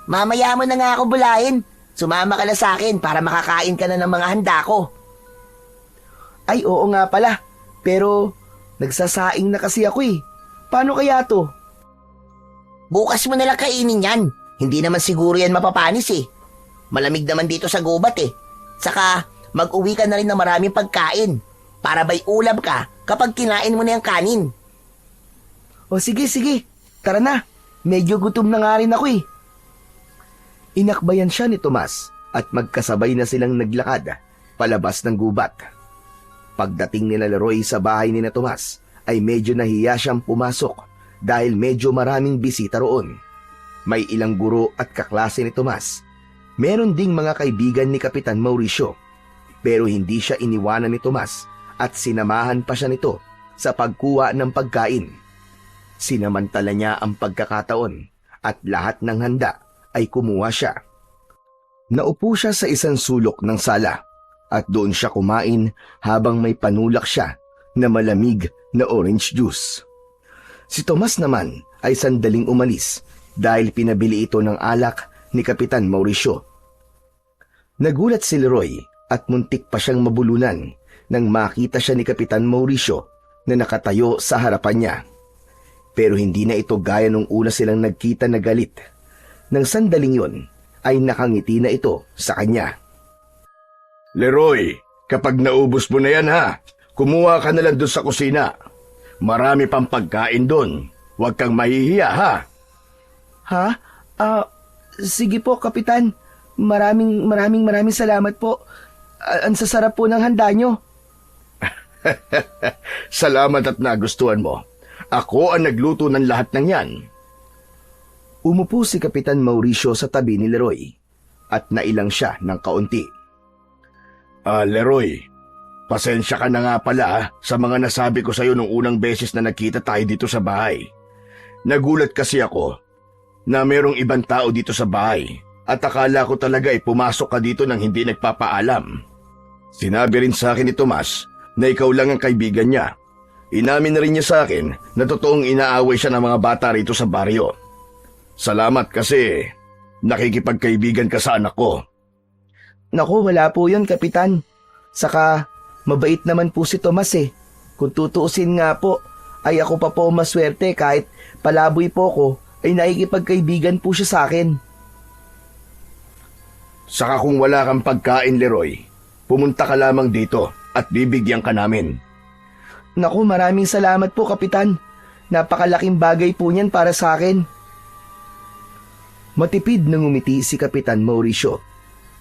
Mamaya mo na nga ako bulayin. Sumama ka na sa akin para makakain ka na ng mga handa ko. Ay, oo nga pala. Pero, nagsasaing na kasi ako eh. Paano kaya to? Bukas mo nalang kainin yan. Hindi naman siguro yan mapapanis eh. Malamig naman dito sa gubat eh. Saka, mag-uwi ka na rin ng maraming pagkain. Para may ulam ka kapag kinain mo na yung kanin. O sige, sige. Tara na. Medyo gutom na nga rin ako eh. Inakbayan siya ni Tomas at magkasabay na silang naglakad palabas ng gubat. Pagdating nila Leroy sa bahay ni na Tomas ay medyo nahiya siyang pumasok dahil medyo maraming bisita roon. May ilang guro at kaklase ni Tomas. Meron ding mga kaibigan ni Kapitan Mauricio, pero hindi siya iniwanan ni Tomas at sinamahan pa siya nito sa pagkuha ng pagkain. Sinamantala niya ang pagkakataon at lahat ng handa ay kumuha siya. Naupo siya sa isang sulok ng sala at doon siya kumain habang may panulak siya na malamig na orange juice. Si Tomas naman ay sandaling umalis dahil pinabili ito ng alak ni Kapitan Mauricio. Nagulat si Leroy at muntik pa siyang mabulunan nang makita siya ni Kapitan Mauricio na nakatayo sa harapan niya. Pero hindi na ito gaya nung una silang nagkita na galit. Nang sandaling yon ay nakangiti na ito sa kanya. Leroy, kapag naubos mo na yan ha, kumuha ka na lang doon sa kusina. Marami pang pagkain doon. Huwag kang mahihiya ha. Ha? Sige po, Kapitan. Maraming salamat po. Ang sasarap po ng handa nyo. Salamat at nagustuhan mo. Ako ang nagluto ng lahat ng yan. Umupo si Kapitan Mauricio sa tabi ni Leroy at nailang siya ng kaunti. Leroy, pasensya ka na nga pala sa mga nasabi ko sa'yo nung unang beses na nakita tayo dito sa bahay. Nagulat kasi ako na merong ibang tao dito sa bahay at akala ko talaga pumasok ka dito nang hindi nagpapaalam. Sinabi rin sa akin ni Tomas na ikaw lang ang kaibigan niya. Inamin na rin niya sa akin na totoong inaaway siya ng mga bata rito sa baryo. Salamat kasi nakikipagkaibigan ka sa anak ko. Naku, wala po yun, Kapitan. Saka, mabait naman po si Tomas eh. Kung tutuusin nga po, ay ako pa po maswerte kahit palaboy po ko, ay nakikipagkaibigan po siya sa akin. Saka kung wala kang pagkain, Leroy, pumunta ka lamang dito at bibigyan ka namin. Naku, maraming salamat po, Kapitan. Napakalaking bagay po niyan para sa akin. Matipid na ngumiti si Kapitan Mauricio.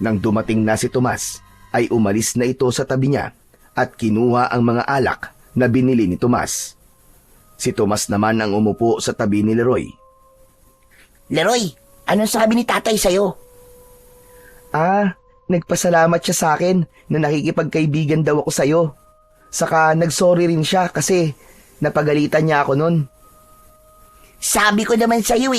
Nang dumating na si Tomas, ay umalis na ito sa tabi niya at kinuha ang mga alak na binili ni Tomas. Si Tomas naman ang umupo sa tabi ni Leroy. Leroy, anong sabi ni tatay sa'yo? Nagpasalamat siya sa akin na nakikipagkaibigan daw ako sa'yo. Saka nagsorry rin siya kasi napagalitan niya ako nun. Sabi ko naman sa'yo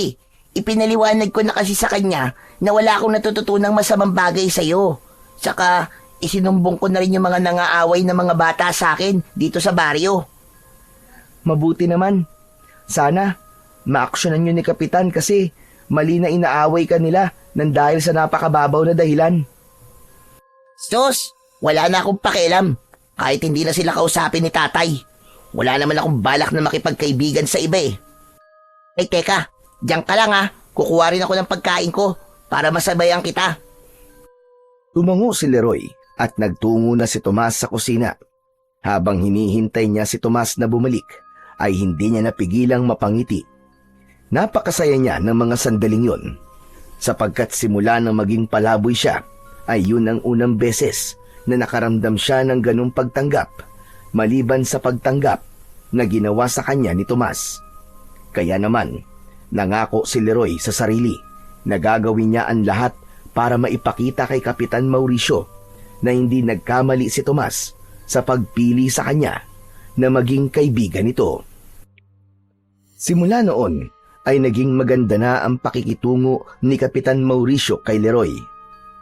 ipinaliwanag ko na kasi sa kanya na wala akong natututunang masamang bagay sa'yo. Saka isinumbong ko na rin yung mga nangaaway na mga bata sa akin dito sa baryo. Mabuti naman. Sana maaksyonan niyo ni Kapitan kasi mali na inaaway ka nila nang dahil sa napakababaw na dahilan. Sus, wala na akong pakialam. Kahit hindi na sila kausapin ni tatay. Wala naman akong balak na makipagkaibigan sa iba Ay teka, diyan ka lang kukuha rin ako ng pagkain ko para masabayan kita. Tumango si Leroy at nagtungo na si Tomas sa kusina. Habang hinihintay niya si Tomas na bumalik, ay hindi niya napigilang mapangiti. Napakasaya niya ng mga sandaling yun, sapagkat simula nang maging palaboy siya, ay yun ang unang beses na nakaramdam siya ng ganung pagtanggap, maliban sa pagtanggap na ginawa sa kanya ni Tomas. Kaya naman, nangako si Leroy sa sarili na gagawin niya ang lahat para maipakita kay Kapitan Mauricio na hindi nagkamali si Tomas sa pagpili sa kanya na maging kaibigan nito. Simula noon ay naging maganda na ang pakikitungo ni Kapitan Mauricio kay Leroy.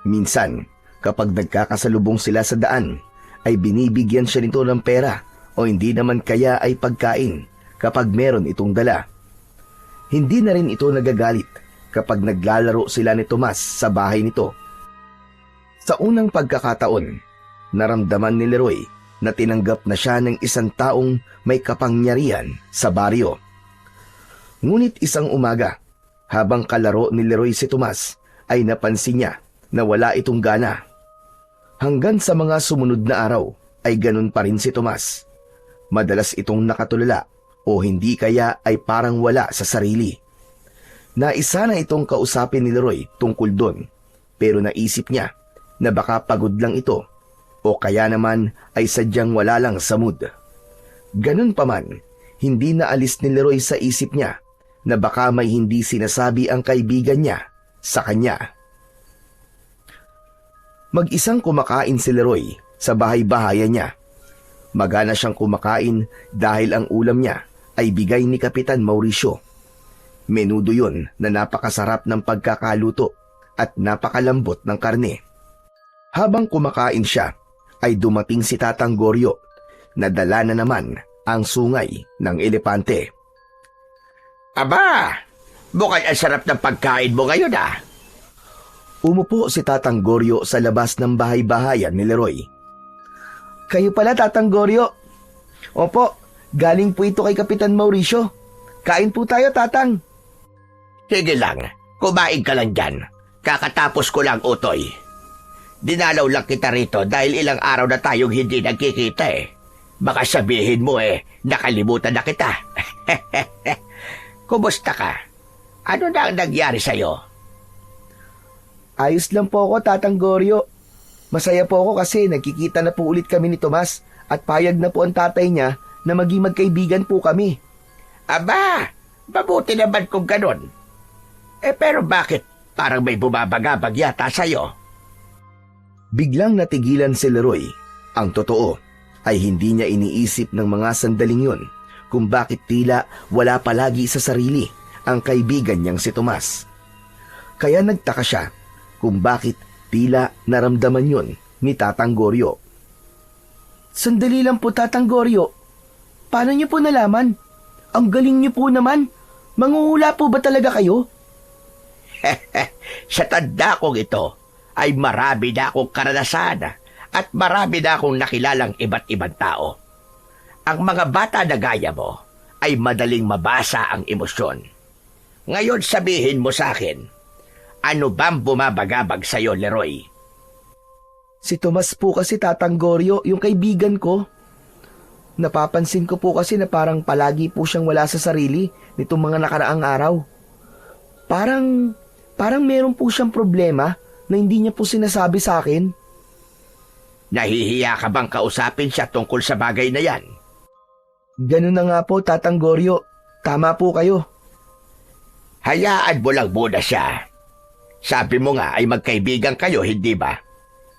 Minsan, kapag nagkakasalubong sila sa daan, ay binibigyan siya nito ng pera o hindi naman kaya ay pagkain kapag meron itong dala. Hindi na rin ito nagagalit kapag naglalaro sila ni Tomas sa bahay nito. Sa unang pagkakataon, naramdaman ni Leroy na tinanggap na siya ng isang taong may kapangyarihan sa baryo. Ngunit isang umaga, habang kalaro ni Leroy si Tomas, ay napansin niya na wala itong gana. Hanggang sa mga sumunod na araw ay ganun pa rin si Tomas. Madalas itong nakatulala o hindi kaya ay parang wala sa sarili. Naisa na itong kausapin ni Leroy tungkol doon, pero naisip niya na baka pagod lang ito o kaya naman ay sadyang wala lang sa mood. Ganun pa man, hindi naalis ni Leroy sa isip niya na baka may hindi sinasabi ang kaibigan niya sa kanya. Mag-isang kumakain si Leroy sa bahay-bahayan niya. Magana siyang kumakain dahil ang ulam niya ay bigay ni Kapitan Mauricio. Menudo yun na napakasarap ng pagkakaluto at napakalambot ng karne. Habang kumakain siya, ay dumating si Tatang Goryo na dala na naman ang sungay ng elepante. Aba, mukhang ang sarap ng pagkain mo ngayon ah. Umupo si Tatang Goryo sa labas ng bahay-bahayan ni Leroy. Kayo pala, Tatang Goryo. Opo, galing po ito kay Kapitan Mauricio. Kain po tayo, Tatang. Sige lang, kumain ka lang dyan. Kakatapos ko lang, Utoy. Dinalaw lang kita rito dahil ilang araw na tayong hindi nagkikita eh. Baka sabihin mo nakalimutan na kita. Kumusta ka? Ano na ang nangyari sa'yo? Ayos lang po ako, Tatang Goryo. Masaya po ako kasi nagkikita na po ulit kami ni Tomas at payag na po ang tatay niya na maging magkaibigan po kami. Aba, mabuti naman kung ganon. Pero bakit parang may bumabagabag yata sa'yo? Biglang natigilan si Leroy. Ang totoo ay hindi niya iniisip ng mga sandaling yun kung bakit tila wala palagi sa sarili ang kaibigan niyang si Tomas. Kaya nagtaka siya kung bakit tila naramdaman yun ni Tatang Goryo. Sandali lang po, Tatang Goryo. Paano niyo po nalaman? Ang galing niyo po naman. Manghuhula po ba talaga kayo? Sa tanda kong ito, ay marami na akong karanasan at marami na akong nakilalang iba't ibang tao. Ang mga bata na gaya mo ay madaling mabasa ang emosyon. Ngayon sabihin mo sa akin, ano bang bumabagabag sa'yo, Leroy? Si Tomas po kasi, Tatang Goryo, yung kaibigan ko. Napapansin ko po kasi na parang palagi po siyang wala sa sarili nitong mga nakaraang araw. Parang meron po siyang problema na hindi niya po sinasabi sa akin. Nahihiya ka bang kausapin siya tungkol sa bagay na yan? Ganun na nga po, Tatang Goryo. Tama po kayo. Hayaan mo lang muna siya. Sabi mo nga ay magkaibigan kayo, hindi ba?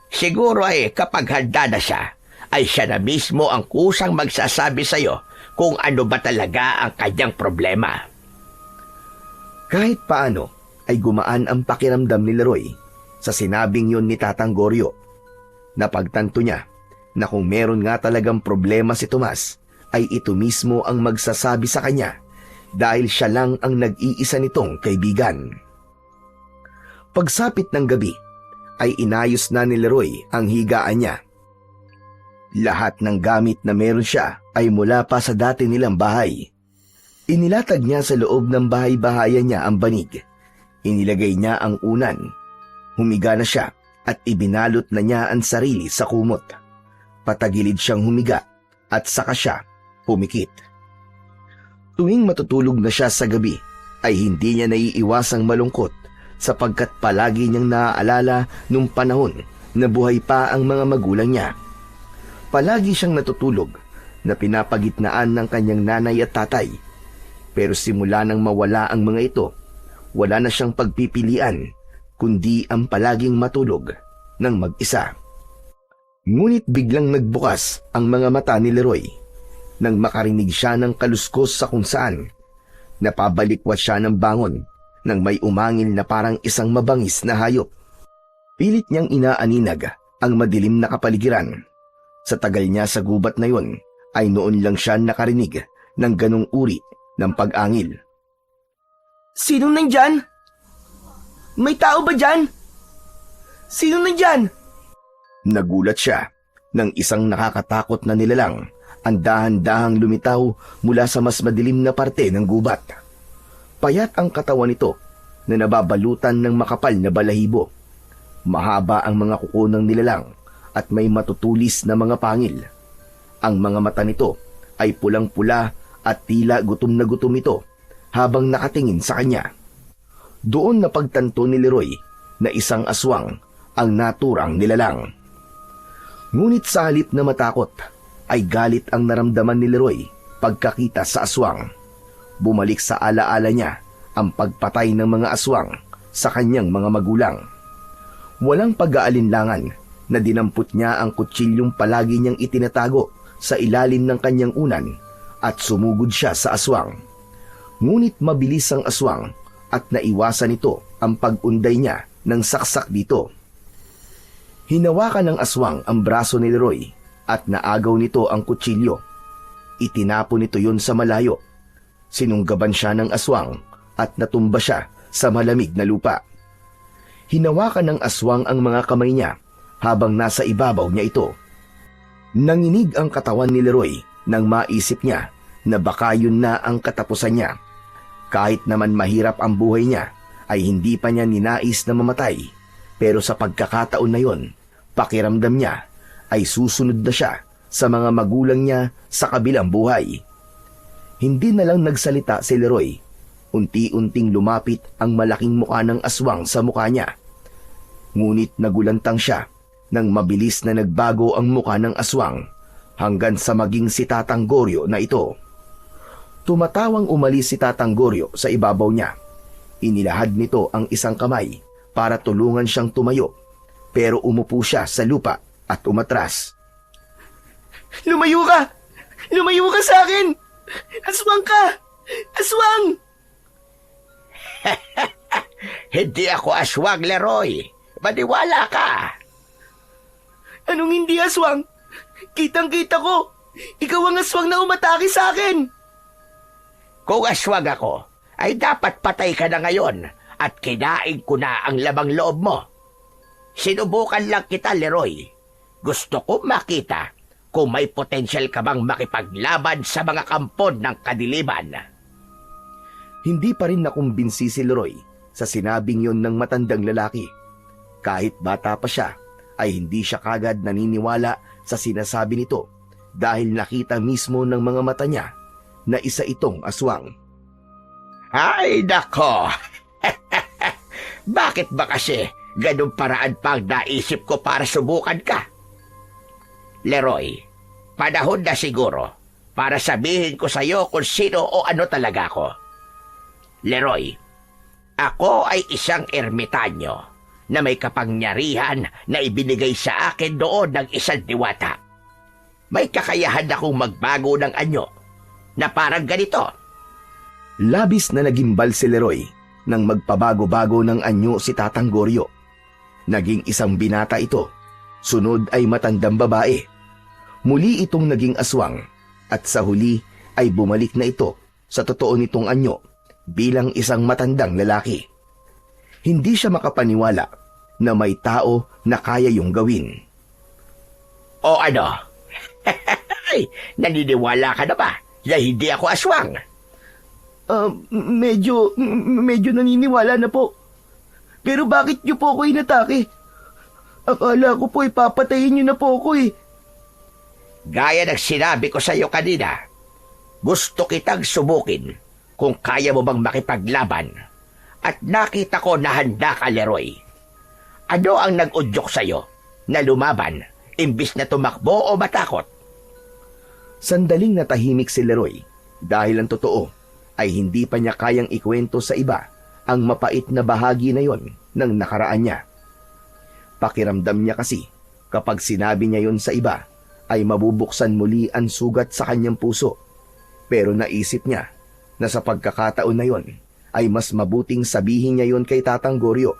Siguro kapag handa na siya, ay siya na mismo ang kusang magsasabi sa'yo kung ano ba talaga ang kanyang problema. Kahit paano ay gumaan ang pakiramdam ni Leroy sa sinabing yun ni Tatang Goryo. Napagtanto niya na kung meron nga talagang problema si Tomas, ay ito mismo ang magsasabi sa kanya dahil siya lang ang nag-iisa nitong kaibigan. Pagsapit ng gabi, ay inayos na ni Leroy ang higaan niya. Lahat ng gamit na meron siya ay mula pa sa dati nilang bahay. Inilatag niya sa loob ng bahay-bahayan niya ang banig. Inilagay niya ang unan. Humiga na siya at ibinalot na niya ang sarili sa kumot. Patagilid siyang humiga at saka siya pumikit. Tuwing matutulog na siya sa gabi, ay hindi niya naiiwasang malungkot sapagkat palagi niyang naaalala nung panahon na buhay pa ang mga magulang niya. Palagi siyang natutulog na pinapagitnaan ng kanyang nanay at tatay. Pero simula nang mawala ang mga ito, wala na siyang pagpipilian kundi ang palaging matulog ng mag-isa. Ngunit biglang nagbukas ang mga mata ni Leroy nang makarinig siya ng kaluskos sa kung saan. Napabalikwat siya ng bangon nang may umangil na parang isang mabangis na hayop. Pilit niyang inaaninag ang madilim na kapaligiran. Sa tagal niya sa gubat na yon, ay noon lang siya nakarinig ng ganong uri ng pag-angil. Sinong nandyan? May tao ba dyan? Sinong nandyan? Nagulat siya nang isang nakakatakot na nilalang ang dahan-dahang lumitaw mula sa mas madilim na parte ng gubat. Payat ang katawan nito na nababalutan ng makapal na balahibo. Mahaba ang mga kuko ng nilalang at may matutulis na mga pangil. Ang mga mata nito ay pulang-pula at tila gutom na gutom ito habang nakatingin sa kanya. Doon napagtanto ni Leroy na isang aswang ang naturang nilalang. Ngunit sa halip na matakot, ay galit ang naramdaman ni Leroy pagkakita sa aswang. Bumalik sa alaala niya ang pagpatay ng mga aswang sa kanyang mga magulang. Walang pag-aalinlangan na dinampot niya ang kutsilyong palagi niyang itinatago sa ilalim ng kanyang unan at sumugod siya sa aswang. Ngunit mabilis ang aswang at naiwasan nito ang pag-unday niya ng saksak dito. Hinawakan ng aswang ang braso ni Leroy at naagaw nito ang kutsilyo. Itinapon nito yun sa malayo. Sinunggaban siya ng aswang at natumba siya sa malamig na lupa. Hinawakan ng aswang ang mga kamay niya habang nasa ibabaw niya ito. Nanginig ang katawan ni Leroy nang maisip niya na baka yun na ang katapusan niya. Kahit naman mahirap ang buhay niya, ay hindi pa niya ninais na mamatay. Pero sa pagkakataon na yon, pakiramdam niya ay susunod na siya sa mga magulang niya sa kabilang buhay. Hindi na lang nagsalita si Leroy. Unti-unting lumapit ang malaking mukha ng aswang sa mukha niya. Ngunit nagulantang siya nang mabilis na nagbago ang mukha ng aswang hanggang sa maging si Tatang Goryo na ito. Tumatawang umalis si Tatang Goryo sa ibabaw niya. Inilahad nito ang isang kamay para tulungan siyang tumayo, pero umupo siya sa lupa at umatras. Lumayo ka! Lumayo ka sa akin! Aswang ka! Aswang! Hindi ako aswang, Leroy. Maniwala ka. Anong hindi aswang? Kitang-kita ko! Ikaw ang aswang na umatake sa akin! Kung aswang ako, ay dapat patay ka na ngayon at kinain ko na ang lamang loob mo. Sinubukan lang kita, Leroy. Gusto ko makita kung may potensyal ka bang makipaglaban sa mga kampon ng kadiliman. Hindi pa rin nakumbinsi si Leroy sa sinabing yon ng matandang lalaki. Kahit bata pa siya, ay hindi siya kagad naniniwala sa sinasabi nito dahil nakita mismo ng mga mata niya na isa itong aswang. Ay, nako! Bakit ba kasi ganun paraan pa ang naisip ko para subukan ka? Leroy, panahon na siguro para sabihin ko sa iyo kung sino o ano talaga ako. Leroy, ako ay isang ermitanyo na may kapangyarihan na ibinigay sa akin doon ng isang diwata. May kakayahan akong magbago ng anyo na parang ganito. Labis na nagimbal si Leroy nang magpabago-bago ng anyo si Tatang Goryo. Naging isang binata ito, sunod ay matandang babae. Muli itong naging aswang at sa huli ay bumalik na ito sa totoo nitong anyo bilang isang matandang lalaki. Hindi siya makapaniwala na may tao na kaya yung gawin. O ano? Naniniwala ka na ba na hindi ako aswang? Medyo naniniwala na po. Pero bakit niyo po ako inatake? Akala ko po ipapatayin niyo na po ako eh. Gaya ng sinabi ko sa iyo kanina, gusto kitang subukin kung kaya mo bang makipaglaban. At nakita ko na handa ka, Leroy. Ano ang nag-udyok sa iyo na lumaban imbis na tumakbo o matakot? Sandaling natahimik si Leroy dahil ang totoo ay hindi pa niya kayang ikwento sa iba ang mapait na bahagi na yon ng nakaraan niya. Pakiramdam niya kasi kapag sinabi niya yon sa iba ay mabubuksan muli ang sugat sa kanyang puso. Pero naisip niya na sa pagkakataon na yon ay mas mabuting sabihin niya yon kay Tatang Goryo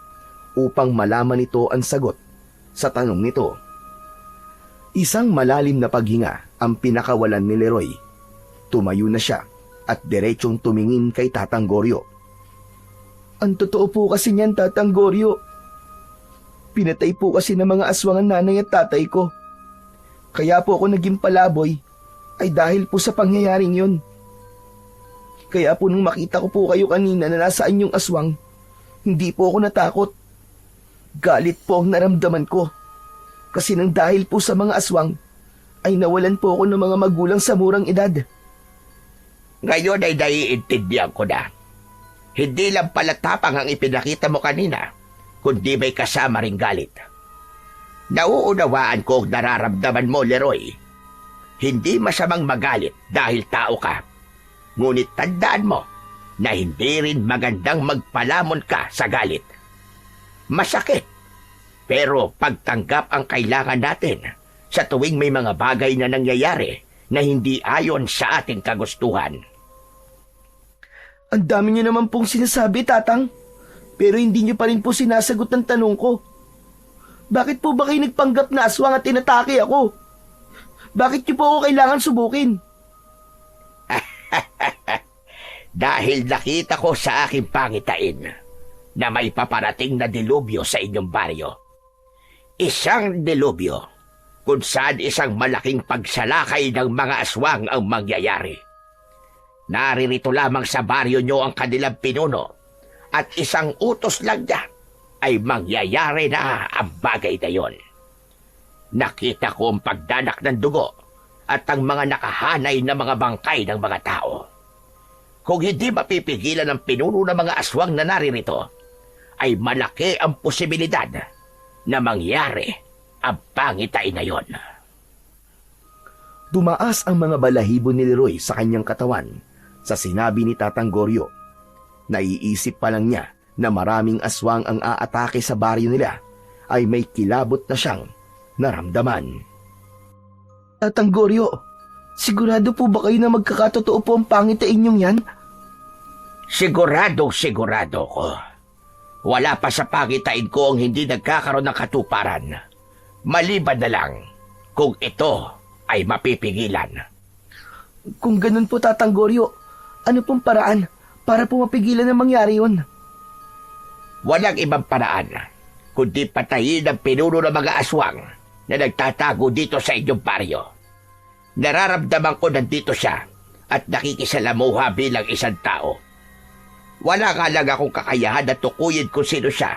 upang malaman nito ang sagot sa tanong nito. Isang malalim na paghinga ang pinakawalan ni Leroy. Tumayo na siya at diretsong tumingin kay Tatang Goryo. Ang totoo po kasi niyan, Tatang Goryo. Pinatay po kasi ng mga aswang ang nanay at tatay ko. Kaya po ako naging palaboy ay dahil po sa pangyayaring yun. Kaya po nung makita ko po kayo kanina na nasaan yung aswang, hindi po ako natakot. Galit po ang naramdaman ko. Kasi nang dahil po sa mga aswang, ay nawalan po ako ng mga magulang sa murang edad. Ngayon ay naiintindihan ko na. Hindi lang pala tapang ang ipinakita mo kanina, kundi may kasama ring galit. Nauunawaan ko ang nararamdaman mo, Leroy. Hindi masamang magalit dahil tao ka. Ngunit tandaan mo na hindi rin magandang magpalamon ka sa galit. Masakit, pero pagtanggap ang kailangan natin sa tuwing may mga bagay na nangyayari na hindi ayon sa ating kagustuhan. Ang dami niyo naman pong sinasabi, Tatang. Pero hindi niyo pa rin po sinasagot ang tanong ko. Bakit po ba kayo nagpanggap na aswang at inatake ako? Bakit niyo po ako kailangan subukin? Dahil nakita ko sa aking pangitain na may paparating na dilubyo sa inyong baryo. Isang dilubyo kung saan isang malaking pagsalakay ng mga aswang ang mangyayari. Naririto lamang sa baryo nyo ang kanilang pinuno at isang utos lang niya ay mangyayari na ang bagay na yon. Nakita ko ang pagdanak ng dugo at ang mga nakahanay na mga bangkay ng mga tao. Kung hindi mapipigilan ang pinuno ng mga aswang na naririto, ay malaki ang posibilidad na mangyari ang pangitain na yon. Tumaas ang mga balahibo ni Leroy sa kanyang katawan sa sinabi ni Tatang Goryo. Naiisip pa lang niya na maraming aswang ang aatake sa baryo nila ay may kilabot na siyang naramdaman. Tatang Goryo, sigurado po ba kayo na magkakatotoo po ang pangitain niyong yan? Sigurado ko. Wala pa sa pangitain ko ang hindi nagkakaroon ng katuparan. Maliban na lang kung ito ay mapipigilan. Kung ganun po, Tatang Goryo, ano pong paraan para po mapigilan ang mangyari yun? Walang ibang paraan kundi patayin ang pinuno ng mga aswang na nagtatago dito sa inyong baryo. Nararamdaman ko nandito siya at nakikisalamuha bilang isang tao. Wala nga lang akong kakayahan na tukuyin kung sino siya.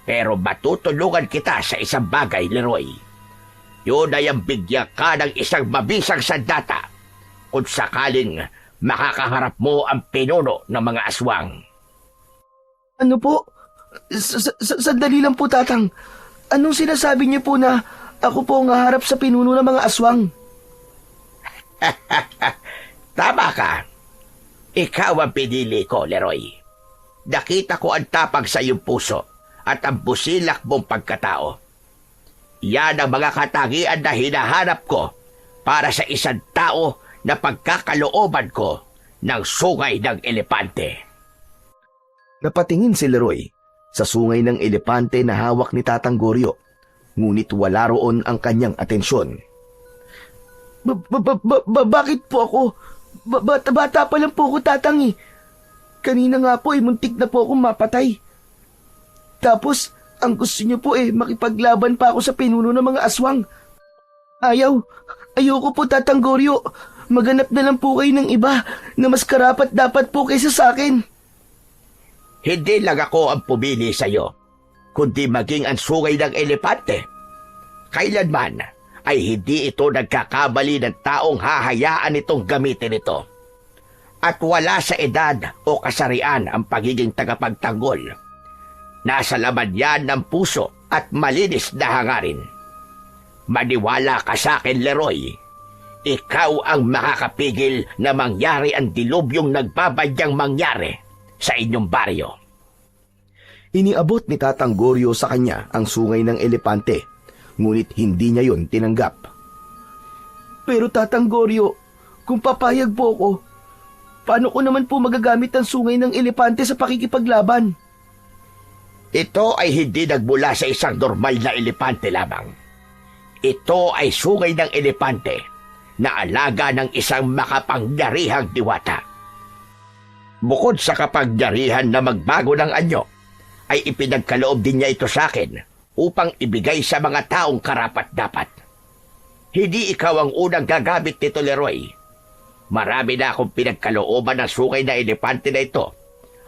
Pero matutulungan kita sa isang bagay, Leroy. Yun ay ang bigyan ka ng isang mabisang sandata kung sakaling makakaharap mo ang pinuno ng mga aswang. Ano po? Sandali lang po, Tatang. Anong sinasabi niyo po na ako po ang haharap sa pinuno ng mga aswang? Tama ka. Ikaw ang pinili ko, Leroy. Nakita ko ang tapang sa iyong puso at ang busilak mong pagkatao. Yan ang mga katangian na hinahanap ko para sa isang tao na pagkakalooban ko ng sungay ng elepante. Napatingin si Leroy sa sungay ng elepante na hawak ni Tatang Goryo, ngunit wala roon ang kanyang atensyon. Bakit po ako? Bata pa lang po ako, Tatang eh. Kanina nga po muntik na po akong mapatay. Tapos, ang gusto niyo po makipaglaban pa ako sa pinuno ng mga aswang. Ayoko po, Tatang Goryo. Maganap na lang po kayo ng iba na mas karapat dapat po kaysa sa akin. Hindi lang ako ang pumili sa iyo, kundi maging ang sungay ng elepante. Kailanman ay hindi ito nagkakamali ng taong hahayaan itong gamitin ito. At wala sa edad o kasarian ang pagiging tagapagtanggol. Nasa laman yan ng puso at malinis na hangarin. Maniwala ka sa akin, Leroy. Ikaw ang makakapigil na mangyari ang dilubyong nagbabadyang mangyari sa inyong baryo. Iniabot ni Tatang Goryo sa kanya ang sungay ng elepante, ngunit hindi niya yon tinanggap. Pero Tatang Goryo, kung papayag po ako, paano ko naman po magagamit ang sungay ng elepante sa pakikipaglaban? Ito ay hindi nagmula sa isang normal na elepante lamang. Ito ay sungay ng elepante na alaga ng isang makapangyarihang diwata. Bukod sa kapangyarihan na magbago ng anyo, ay ipinagkaloob din niya ito sa akin upang ibigay sa mga taong karapat-dapat. Hindi ikaw ang unang gagamit nito, Leroy. Marami na akong pinagkalooban ng sungay na elepante na ito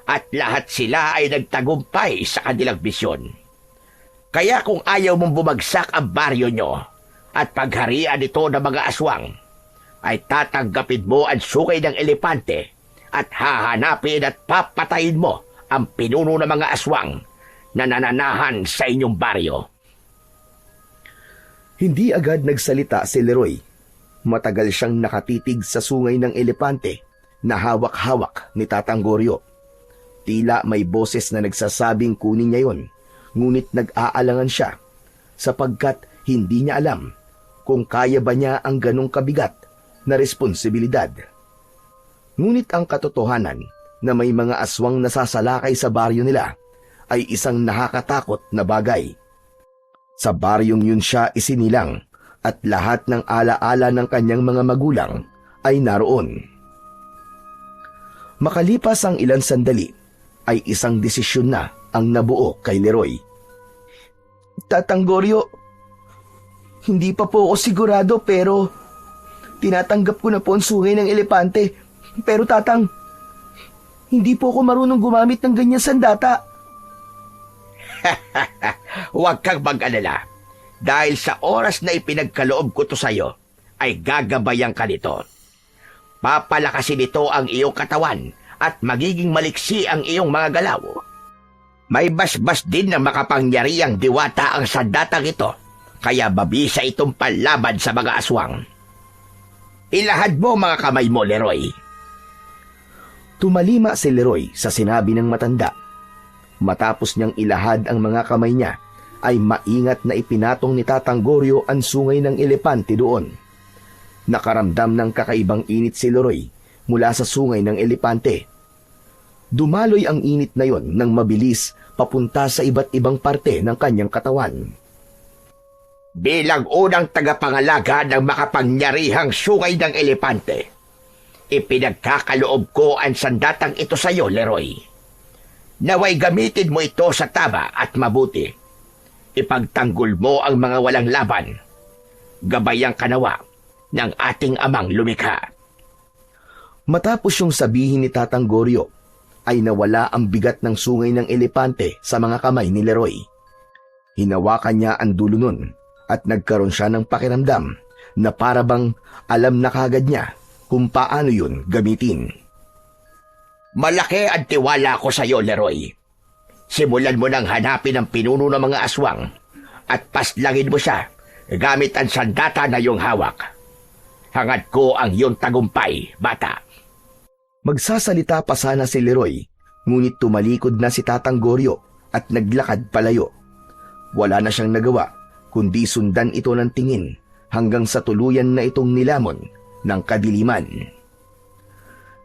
at lahat sila ay nagtagumpay sa kanilang misyon. Kaya kung ayaw mong bumagsak ang baryo nyo at pagharian ito ng mga aswang, ay tatanggapin mo ang sungay ng elepante at hahanapin at papatayin mo ang pinuno ng mga aswang na nananahan sa inyong baryo. Hindi agad nagsalita si Leroy. Matagal siyang nakatitig sa sungay ng elepante na hawak-hawak ni Tatang Goryo. Tila may boses na nagsasabing kunin niya yon, ngunit nag-aalangan siya sapagkat hindi niya alam kung kaya ba niya ang ganong kabigat na responsibilidad. Ngunit ang katotohanan na may mga aswang nasasalakay sa baryo nila ay isang nakakatakot na bagay. Sa baryong yun siya isinilang at lahat ng alaala ng kanyang mga magulang ay naroon. Makalipas ang ilang sandali, ay isang desisyon na ang nabuo kay Leroy. Tatang Goryo, hindi pa po ako sigurado pero tinatanggap ko na po ang sungay ng elepante. Pero tatang, hindi po ako marunong gumamit ng ganyan sandata. Huwag kang mag-alala. Dahil sa oras na ipinagkaloob ko to sa'yo, ay gagabayan ka nito. Papalakasin nito ang iyong katawan at magiging maliksi ang iyong mga galaw. May basbas din na makapangyariang diwata ang sandatang ito, kaya mabisa itong panlaban sa mga aswang. Ilahad mo mga kamay mo, Leroy. Tumalima si Leroy sa sinabi ng matanda. Matapos niyang ilahad ang mga kamay niya, ay maingat na ipinatong ni Tatang Goryo ang sungay ng elepante doon. Nakaramdam ng kakaibang init si Leroy mula sa sungay ng elepante. Dumaloy ang init na yon ng mabilis papunta sa iba't ibang parte ng kanyang katawan. Bilang unang tagapangalaga ng makapangyarihang sungay ng elepante, ipinagkakaloob ko ang sandatang ito sa iyo, Leroy. Naway gamitin mo ito sa tama at mabuti. Ipagtanggol mo ang mga walang laban. Gabayang kanawa ng ating amang lumikha. Matapos yung sabihin ni Tatang Goryo, ay nawala ang bigat ng sungay ng elepante sa mga kamay ni Leroy. Hinawakan niya ang dulo nun at nagkaroon siya ng pakiramdam na parabang alam na kagad niya kung paano yun gamitin. Malaki ang tiwala ko sa iyo, Leroy. Simulan mo nang hanapin ang pinuno ng mga aswang at paslangin mo siya gamit ang sandata na iyong hawak. Hangad ko ang iyong tagumpay, bata. Magsasalita pa sana si Leroy, ngunit tumalikod na si Tatang Goryo at naglakad palayo. Wala na siyang nagawa, kundi sundan ito ng tingin hanggang sa tuluyan na itong nilamon ng kadiliman.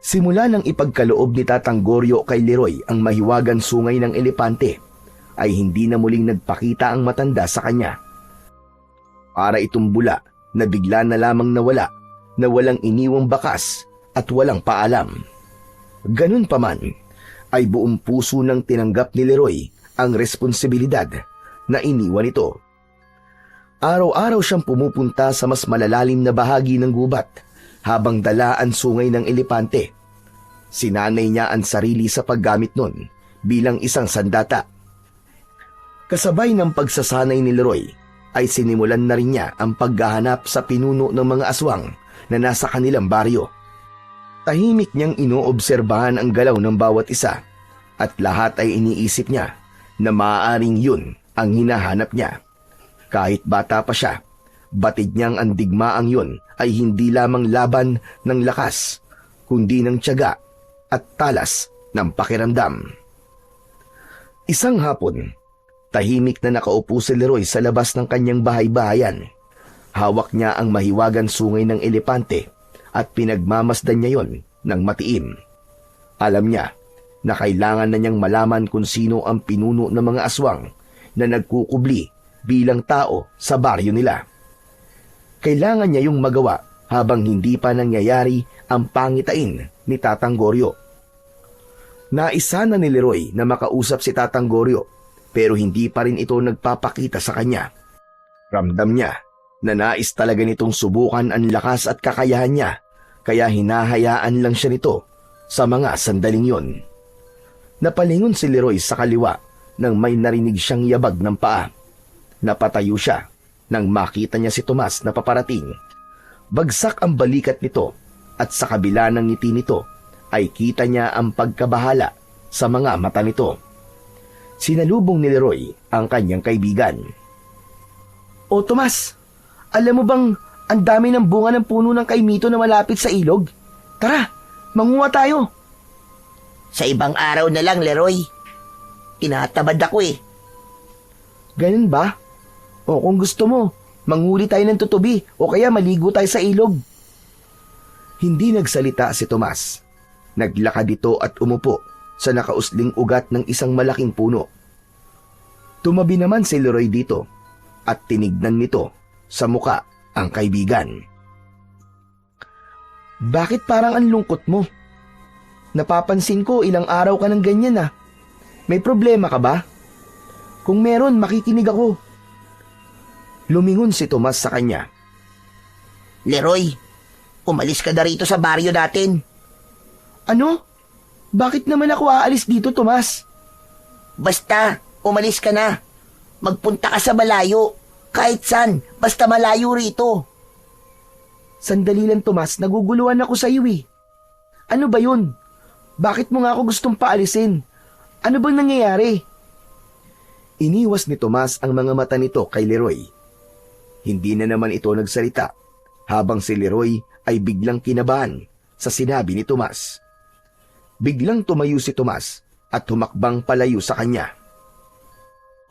Simula ng ipagkaloob ni Tatang Goryo kay Leroy ang mahiwagang sungay ng elepante, ay hindi na muling nagpakita ang matanda sa kanya. Para itong bula na bigla na lamang nawala, na walang iniwang bakas at walang paalam. Ganun pa man, ay buong puso nang tinanggap ni Leroy ang responsibilidad na iniwan ito. Araw-araw siyang pumupunta sa mas malalalim na bahagi ng gubat habang dala ang sungay ng elepante. Sinanay niya ang sarili sa paggamit nun bilang isang sandata. Kasabay ng pagsasanay ni Leroy, ay sinimulan na rin niya ang paghahanap sa pinuno ng mga aswang na nasa kanilang baryo. Tahimik niyang inoobserbahan ang galaw ng bawat isa at lahat ay iniisip niya na maaaring yun ang hinahanap niya. Kahit bata pa siya, batid niyang ang digmaang yun ay hindi lamang laban ng lakas, kundi ng tiyaga at talas ng pakiramdam. Isang hapon, tahimik na nakaupo si Leroy sa labas ng kanyang bahay-bahayan. Hawak niya ang mahiwagang sungay ng elepante at pinagmamasdan niya yon ng matiim. Alam niya na kailangan na niyang malaman kung sino ang pinuno ng mga aswang na nagkukubli bilang tao sa baryo nila. Kailangan niya yung magawa habang hindi pa nangyayari ang pangitain ni Tatang Goryo. Naisa na ni Leroy na makausap si Tatang Goryo, pero hindi pa rin ito nagpapakita sa kanya. Ramdam niya na nais talaga nitong subukan ang lakas at kakayahan niya, kaya hinahayaan lang siya nito sa mga sandaling yon. Napalingon si Leroy sa kaliwa nang may narinig siyang yabag ng paa. Napatayo siya nang makita niya si Tomas na paparating. Bagsak ang balikat nito at sa kabila ng ngiti nito ay kita niya ang pagkabahala sa mga mata nito. Sinalubong ni Leroy ang kanyang kaibigan. O Tomas, alam mo bang ang dami ng bunga ng puno ng kaimito na malapit sa ilog? Tara, manguha tayo. Sa ibang araw na lang, Leroy. Tinatamad ako eh. Ganun ba? O kung gusto mo, manghuli tayo ng tutubi o kaya maligo tayo sa ilog. Hindi nagsalita si Tomas. Naglakad ito at umupo sa nakausling ugat ng isang malaking puno. Tumabi naman si Leroy dito at tinignan nito sa muka ang kaibigan. Bakit parang ang lungkot mo? Napapansin ko ilang araw ka ng ganyan ah. May problema ka ba? Kung meron, makikinig ako. Lumingon si Tomas sa kanya. Leroy, umalis ka na rito sa baryo natin. Ano? Bakit naman ako aalis dito, Tomas? Basta, umalis ka na. Magpunta ka sa malayo. Kahit saan, basta malayo rito. Sandali lang, Tomas. Naguguluhan ako sa iyo eh. Ano ba yun? Bakit mo nga ako gustong paalisin? Ano bang nangyayari? Iniwas ni Tomas ang mga mata nito kay Leroy. Hindi na naman ito nagsalita habang si Leroy ay biglang kinabahan sa sinabi ni Tomas. Biglang tumayo si Tomas at humakbang palayo sa kanya.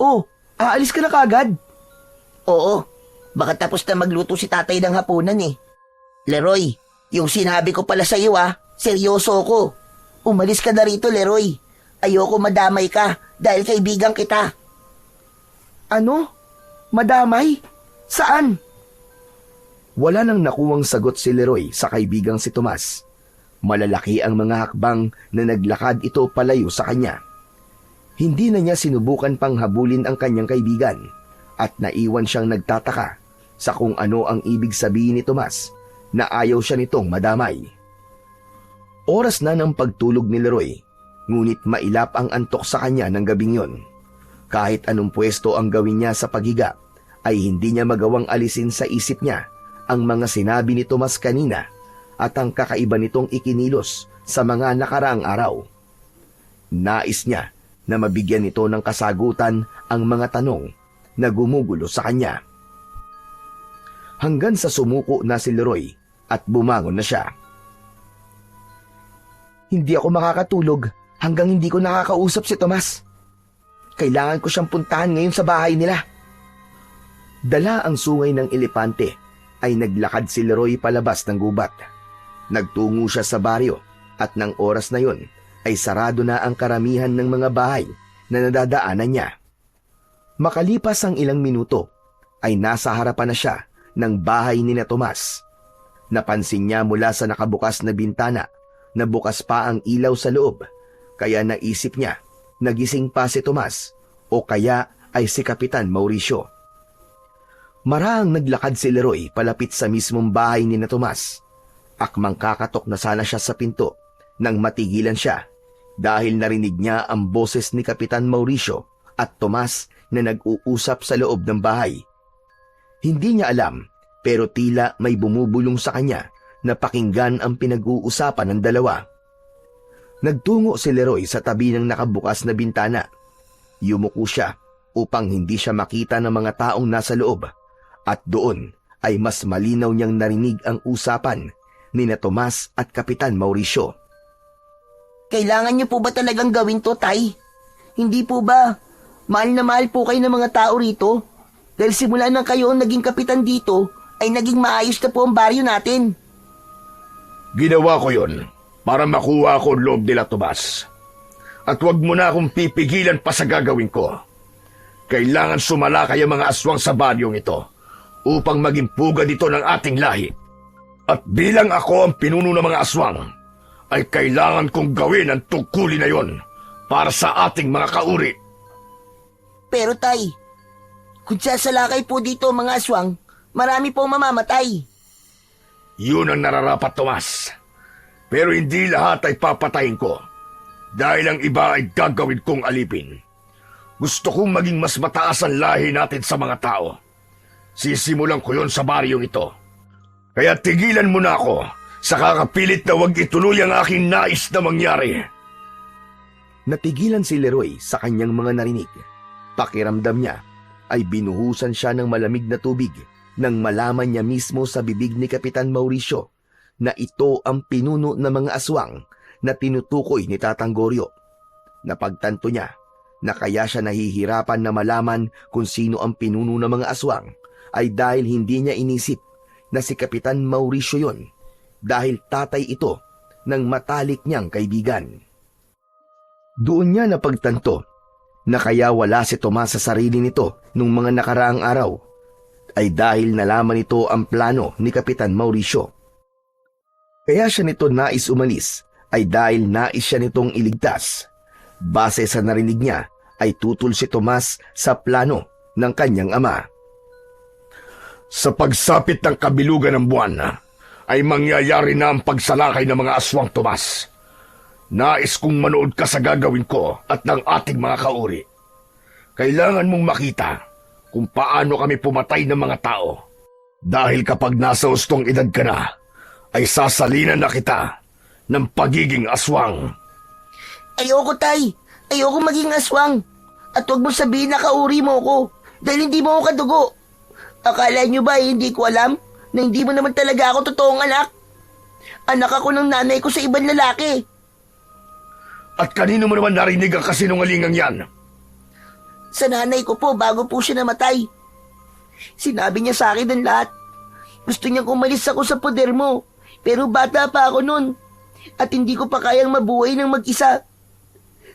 Oh, aalis ka na kagad? Oo, baka tapos na magluto si tatay ng hapunan eh. Leroy, yung sinabi ko pala sa iyo seryoso ko. Umalis ka na rito, Leroy. Ayoko madamay ka dahil kaibigan kita. Ano? Madamay? Saan? Wala nang nakuwang sagot si Leroy sa kaibigang si Tomas. Malalaki ang mga hakbang na naglakad ito palayo sa kanya. Hindi na niya sinubukan pang habulin ang kanyang kaibigan at naiwan siyang nagtataka sa kung ano ang ibig sabihin ni Tomas na ayaw siya nitong madamay. Oras na ng pagtulog ni Leroy, ngunit mailap ang antok sa kanya ng gabing yon. Kahit anong pwesto ang gawin niya sa paghiga, ay hindi niya magawang alisin sa isip niya ang mga sinabi ni Tomas kanina at ang kakaiba nitong ikinilos sa mga nakaraang araw. Nais niya na mabigyan nito ng kasagutan ang mga tanong na gumugulo sa kanya. Hanggang sa sumuko na si Leroy at bumangon na siya. Hindi ako makakatulog hanggang hindi ko nakakausap si Tomas. Kailangan ko siyang puntahan ngayon sa bahay nila. Dala ang sungay ng elepante ay naglakad si Leroy palabas ng gubat. Nagtungo siya sa baryo at ng oras na yon ay sarado na ang karamihan ng mga bahay na nadadaanan niya. Makalipas ang ilang minuto ay nasa harapan na siya ng bahay ni na Tomas. Napansin niya mula sa nakabukas na bintana na bukas pa ang ilaw sa loob, kaya naisip niya nagising pa si Tomas o kaya ay si Kapitan Mauricio. Marahang naglakad si Leroy palapit sa mismong bahay ni na Tomas. Akmang kakatok na sana siya sa pinto nang matigilan siya dahil narinig niya ang boses ni Kapitan Mauricio at Tomas na nag-uusap sa loob ng bahay. Hindi niya alam pero tila may bumubulong sa kanya na pakinggan ang pinag-uusapan ng dalawa. Nagtungo si Leroy sa tabi ng nakabukas na bintana. Yumuko siya upang hindi siya makita ng mga taong nasa loob at doon ay mas malinaw niyang narinig ang usapan ni na Tomas at Kapitan Mauricio. Kailangan niyo po ba talagang gawin to, Tay? Hindi po ba? Mahal na mahal po kayo ng mga tao rito. Dahil simula nang kayo ang naging kapitan dito, ay naging maayos na po ang baryo natin. Ginawa ko yon para makuha ko ang loob nila, Tomas. At huwag mo na akong pipigilan pa sa gagawin ko. Kailangan sumalakay ang mga aswang sa baryong ito upang maging pugad ito ng ating lahi. At bilang ako ang pinuno ng mga aswang, ay kailangan kong gawin ang tungkulin na yon para sa ating mga kauri. Pero Tay, kung sasalakay po dito ang mga aswang, marami pong mamamatay. Yun ang nararapat, Tomas. Pero hindi lahat ay papatayin ko dahil ang iba ay gagawin kong alipin. Gusto kong maging mas mataas ang lahi natin sa mga tao. Sisimulan ko yon sa baryong ito. Kaya tigilan mo na ako sa kakapilit na huwag ituloy ang aking nais na mangyari. Natigilan si Leroy sa kanyang mga narinig. Pakiramdam niya ay binuhusan siya ng malamig na tubig nang malaman niya mismo sa bibig ni Kapitan Mauricio na ito ang pinuno ng mga aswang na tinutukoy ni Tatang Goryo. Napagtanto niya na kaya siya nahihirapan na malaman kung sino ang pinuno ng mga aswang ay dahil hindi niya inisip na si Kapitan Mauricio yon, dahil tatay ito ng matalik niyang kaibigan. Doon niya napagtanto na kaya wala si Tomas sa sarili nito nung mga nakaraang araw ay dahil nalaman nito ang plano ni Kapitan Mauricio. Kaya siya nito nais umalis ay dahil nais siya nitong iligtas. Base sa narinig niya ay tutol si Tomas sa plano ng kanyang ama. Sa pagsapit ng kabilugan ng buwan, ay mangyayari na ang pagsalakay ng mga aswang, Tomas. Nais kong manood ka sa gagawin ko at ng ating mga kauri. Kailangan mong makita kung paano kami pumatay ng mga tao. Dahil kapag nasa ustong edad ka na, ay sasalinan na kita ng pagiging aswang. Ayoko, tay. Ayoko maging aswang. At huwag mo sabihin na kauri mo ko dahil hindi mo ako kadugo. Akala niyo ba hindi ko alam na hindi mo naman talaga ako totoong anak? Anak ako ng nanay ko sa ibang lalaki. At kanino mo naman narinig ang kasinungalingang yan? Sa nanay ko po bago po siya namatay. Sinabi niya sa akin ang lahat. Gusto niyang umalis ako sa poder mo. Pero bata pa ako nun. At hindi ko pa kayang mabuhay ng mag-isa.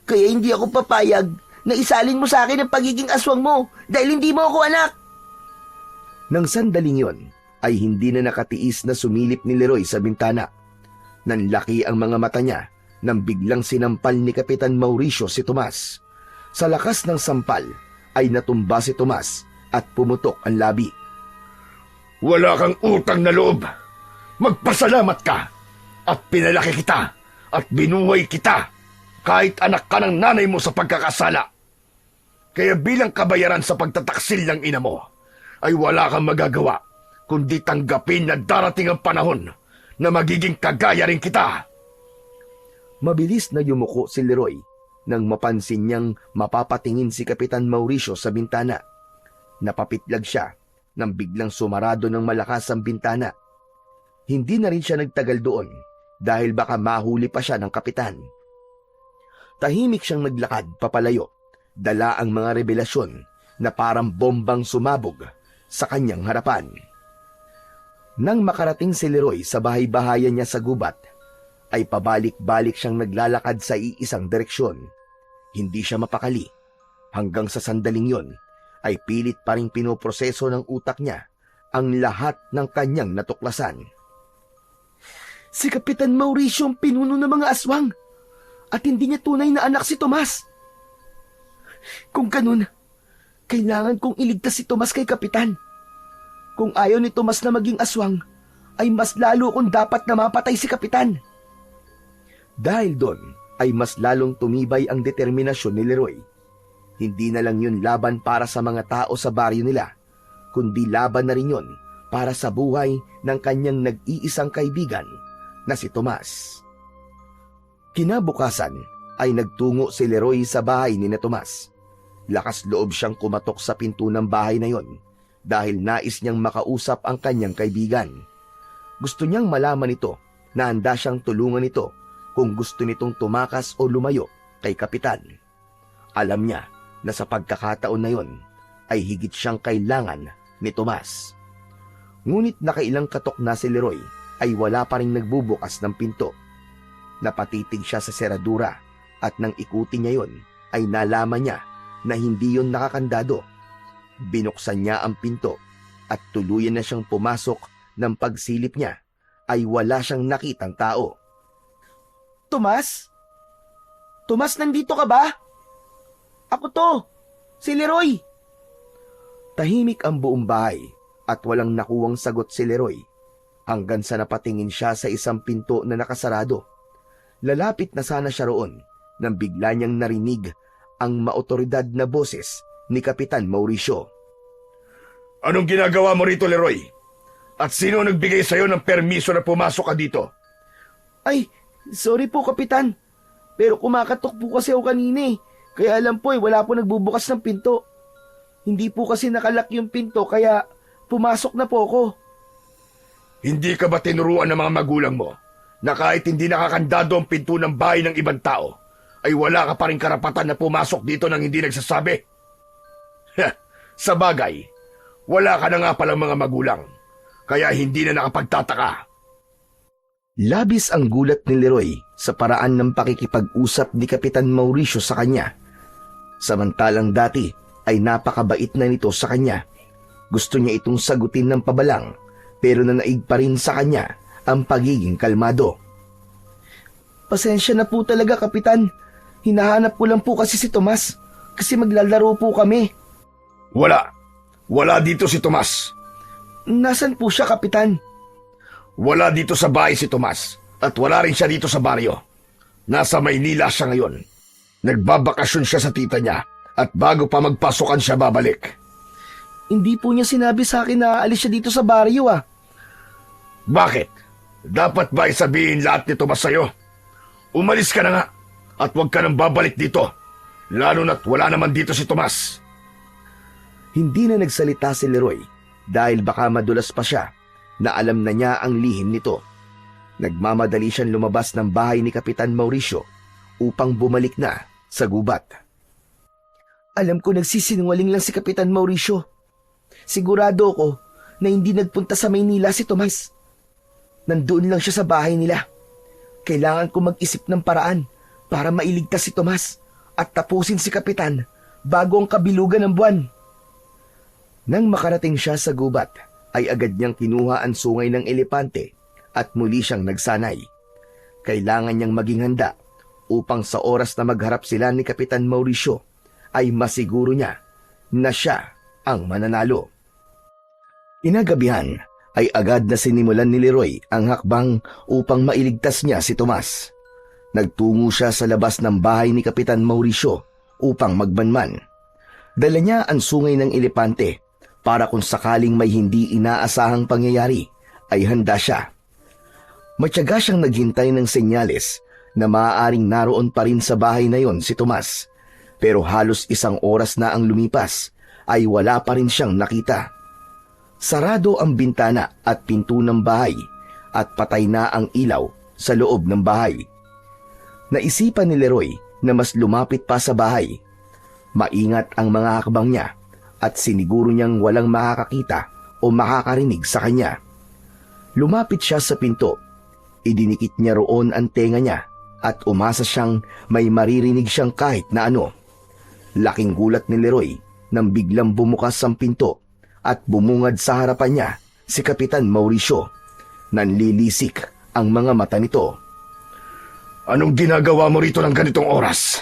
Kaya hindi ako papayag na isalin mo sa akin ang pagiging aswang mo dahil hindi mo ako anak. Nang sandaling yon, ay hindi na nakatiis na sumilip ni Leroy sa bintana. Nanlaki ang mga mata niya nang biglang sinampal ni Kapitan Mauricio si Tomas. Sa lakas ng sampal ay natumba si Tomas at pumutok ang labi. Wala kang utang na loob. Magpasalamat ka at pinalaki kita at binuhay kita kahit anak ka ng nanay mo sa pagkakasala. Kaya bilang kabayaran sa pagtataksil ng ina mo, ay wala kang magagawa kundi tanggapin na darating ang panahon na magiging kagaya rin kita. Mabilis na yumuko si Leroy nang mapansin niyang mapapatingin si Kapitan Mauricio sa bintana. Napapitlag siya nang biglang sumarado ng malakas ang bintana. Hindi na rin siya nagtagal doon dahil baka mahuli pa siya ng kapitan. Tahimik siyang naglakad papalayo, dala ang mga revelasyon na parang bombang sumabog sa kanyang harapan. Nang makarating si Leroy sa bahay-bahayan niya sa gubat, ay pabalik-balik siyang naglalakad sa iisang direksyon. Hindi siya mapakali. Hanggang sa sandaling yon, ay pilit pa ring pinoproseso ng utak niya ang lahat ng kanyang natuklasan. Si Kapitan Mauricio ang pinuno ng mga aswang at hindi niya tunay na anak si Tomas. Kung ganun, kailangan kong iligtas si Tomas kay Kapitan. Kung ayaw ni Tomas na maging aswang, ay mas lalo kong dapat na mapatay si Kapitan. Dahil doon ay mas lalong tumibay ang determinasyon ni Leroy. Hindi na lang yun laban para sa mga tao sa baryo nila, kundi laban na rin yun para sa buhay ng kanyang nag-iisang kaibigan na si Tomas. Kinabukasan ay nagtungo si Leroy sa bahay ni na Tomas. Lakas loob siyang kumatok sa pinto ng bahay na yon dahil nais niyang makausap ang kanyang kaibigan. Gusto niyang malaman ito na handa siyang tulungan ito kung gusto nitong tumakas o lumayo kay Kapitan. Alam niya na sa pagkakataon na yon ay higit siyang kailangan ni Tomas. Ngunit nakailang katok na si Leroy ay wala pa ring nagbubukas ng pinto. Napatitig siya sa seradura at nang ikutin niya yon ay nalaman niya na hindi yon nakakandado. Binuksan niya ang pinto at tuluyan na siyang pumasok. Nang pagsilip niya ay wala siyang nakitang tao. Tomas? Tomas, nandito ka ba? Ako to, si Leroy. Tahimik ang buong bahay at walang nakuwang sagot si Leroy hanggang sa napatingin siya sa isang pinto na nakasarado. Lalapit na sana siya roon nang bigla niyang narinig ang maotoridad na boses ni Kapitan Mauricio. Anong ginagawa mo rito, Leroy? At sino nagbigay sa'yo ng permiso na pumasok ka dito? Ay, sorry po, Kapitan. Pero kumakatok po kasi ako kanina eh. Kaya alam po wala po nagbubukas ng pinto. Hindi po kasi nakalak yung pinto kaya pumasok na po ako. Hindi ka ba tinuruan ng mga magulang mo na kahit hindi nakakandado ang pinto ng bahay ng ibang tao, ay wala ka pa rin karapatan na pumasok dito nang hindi nagsasabi? Sa bagay, wala ka na nga palang mga magulang, kaya hindi na nakapagtataka. Labis ang gulat ni Leroy sa paraan ng pakikipag-usap ni Kapitan Mauricio sa kanya. Samantalang dati ay napakabait na nito sa kanya. Gusto niya itong sagutin ng pabalang pero nanaig pa rin sa kanya ang pagiging kalmado. Pasensya na po talaga, Kapitan. Hinahanap ko lang po kasi si Tomas kasi maglalaro po kami. Wala dito si Tomas. Nasaan po siya, Kapitan? Wala dito sa bahay si Tomas at wala rin siya dito sa baryo. Nasa Maynila siya ngayon. Nagbabakasyon siya sa tita niya at bago pa magpasukan siya babalik. Hindi po niya sinabi sa akin na aalis siya dito sa baryo ah. Bakit? Dapat ba isabihin lahat ni Tomas sa'yo? Umalis ka na nga at huwag ka nang babalik dito. Lalo na't wala naman dito si Tomas. Hindi na nagsalita si Leroy dahil baka madulas pa siya na alam na niya ang lihim nito. Nagmamadali siyang lumabas ng bahay ni Kapitan Mauricio upang bumalik na sa gubat. Alam ko nagsisinungaling lang si Kapitan Mauricio. Sigurado ko na hindi nagpunta sa Maynila si Tomas. Nandoon lang siya sa bahay nila. Kailangan ko mag-isip ng paraan para mailigtas si Tomas at tapusin si Kapitan bago ang kabilugan ng buwan. Nang makarating siya sa gubat, ay agad niyang kinuha ang sungay ng elepante at muli siyang nagsanay. Kailangan niyang maging handa upang sa oras na magharap sila ni Kapitan Mauricio ay masiguro niya na siya ang mananalo. Inagabihan ay agad na sinimulan ni Leroy ang hakbang upang mailigtas niya si Tomas. Nagtungo siya sa labas ng bahay ni Kapitan Mauricio upang magbanman. Dala niya ang sungay ng elepante para kung sakaling may hindi inaasahang pangyayari ay handa siya. Matyaga siyang naghintay ng senyales na maaaring naroon pa rin sa bahay na yon si Tomas, pero halos isang oras na ang lumipas ay wala pa rin siyang nakita. Sarado ang bintana at pinto ng bahay at patay na ang ilaw sa loob ng bahay. Naisipan ni Leroy na mas lumapit pa sa bahay. Maingat ang mga hakbang niya at siniguro niyang walang makakakita o makakarinig sa kanya. Lumapit siya sa pinto. Idinikit niya roon ang tenga niya at umasa siyang may maririnig siyang kahit na ano. Laking gulat ni Leroy nang biglang bumukas ang pinto at bumungad sa harapan niya si Kapitan Mauricio. Nanlilisik ang mga mata nito. Anong ginagawa mo rito ng ganitong oras?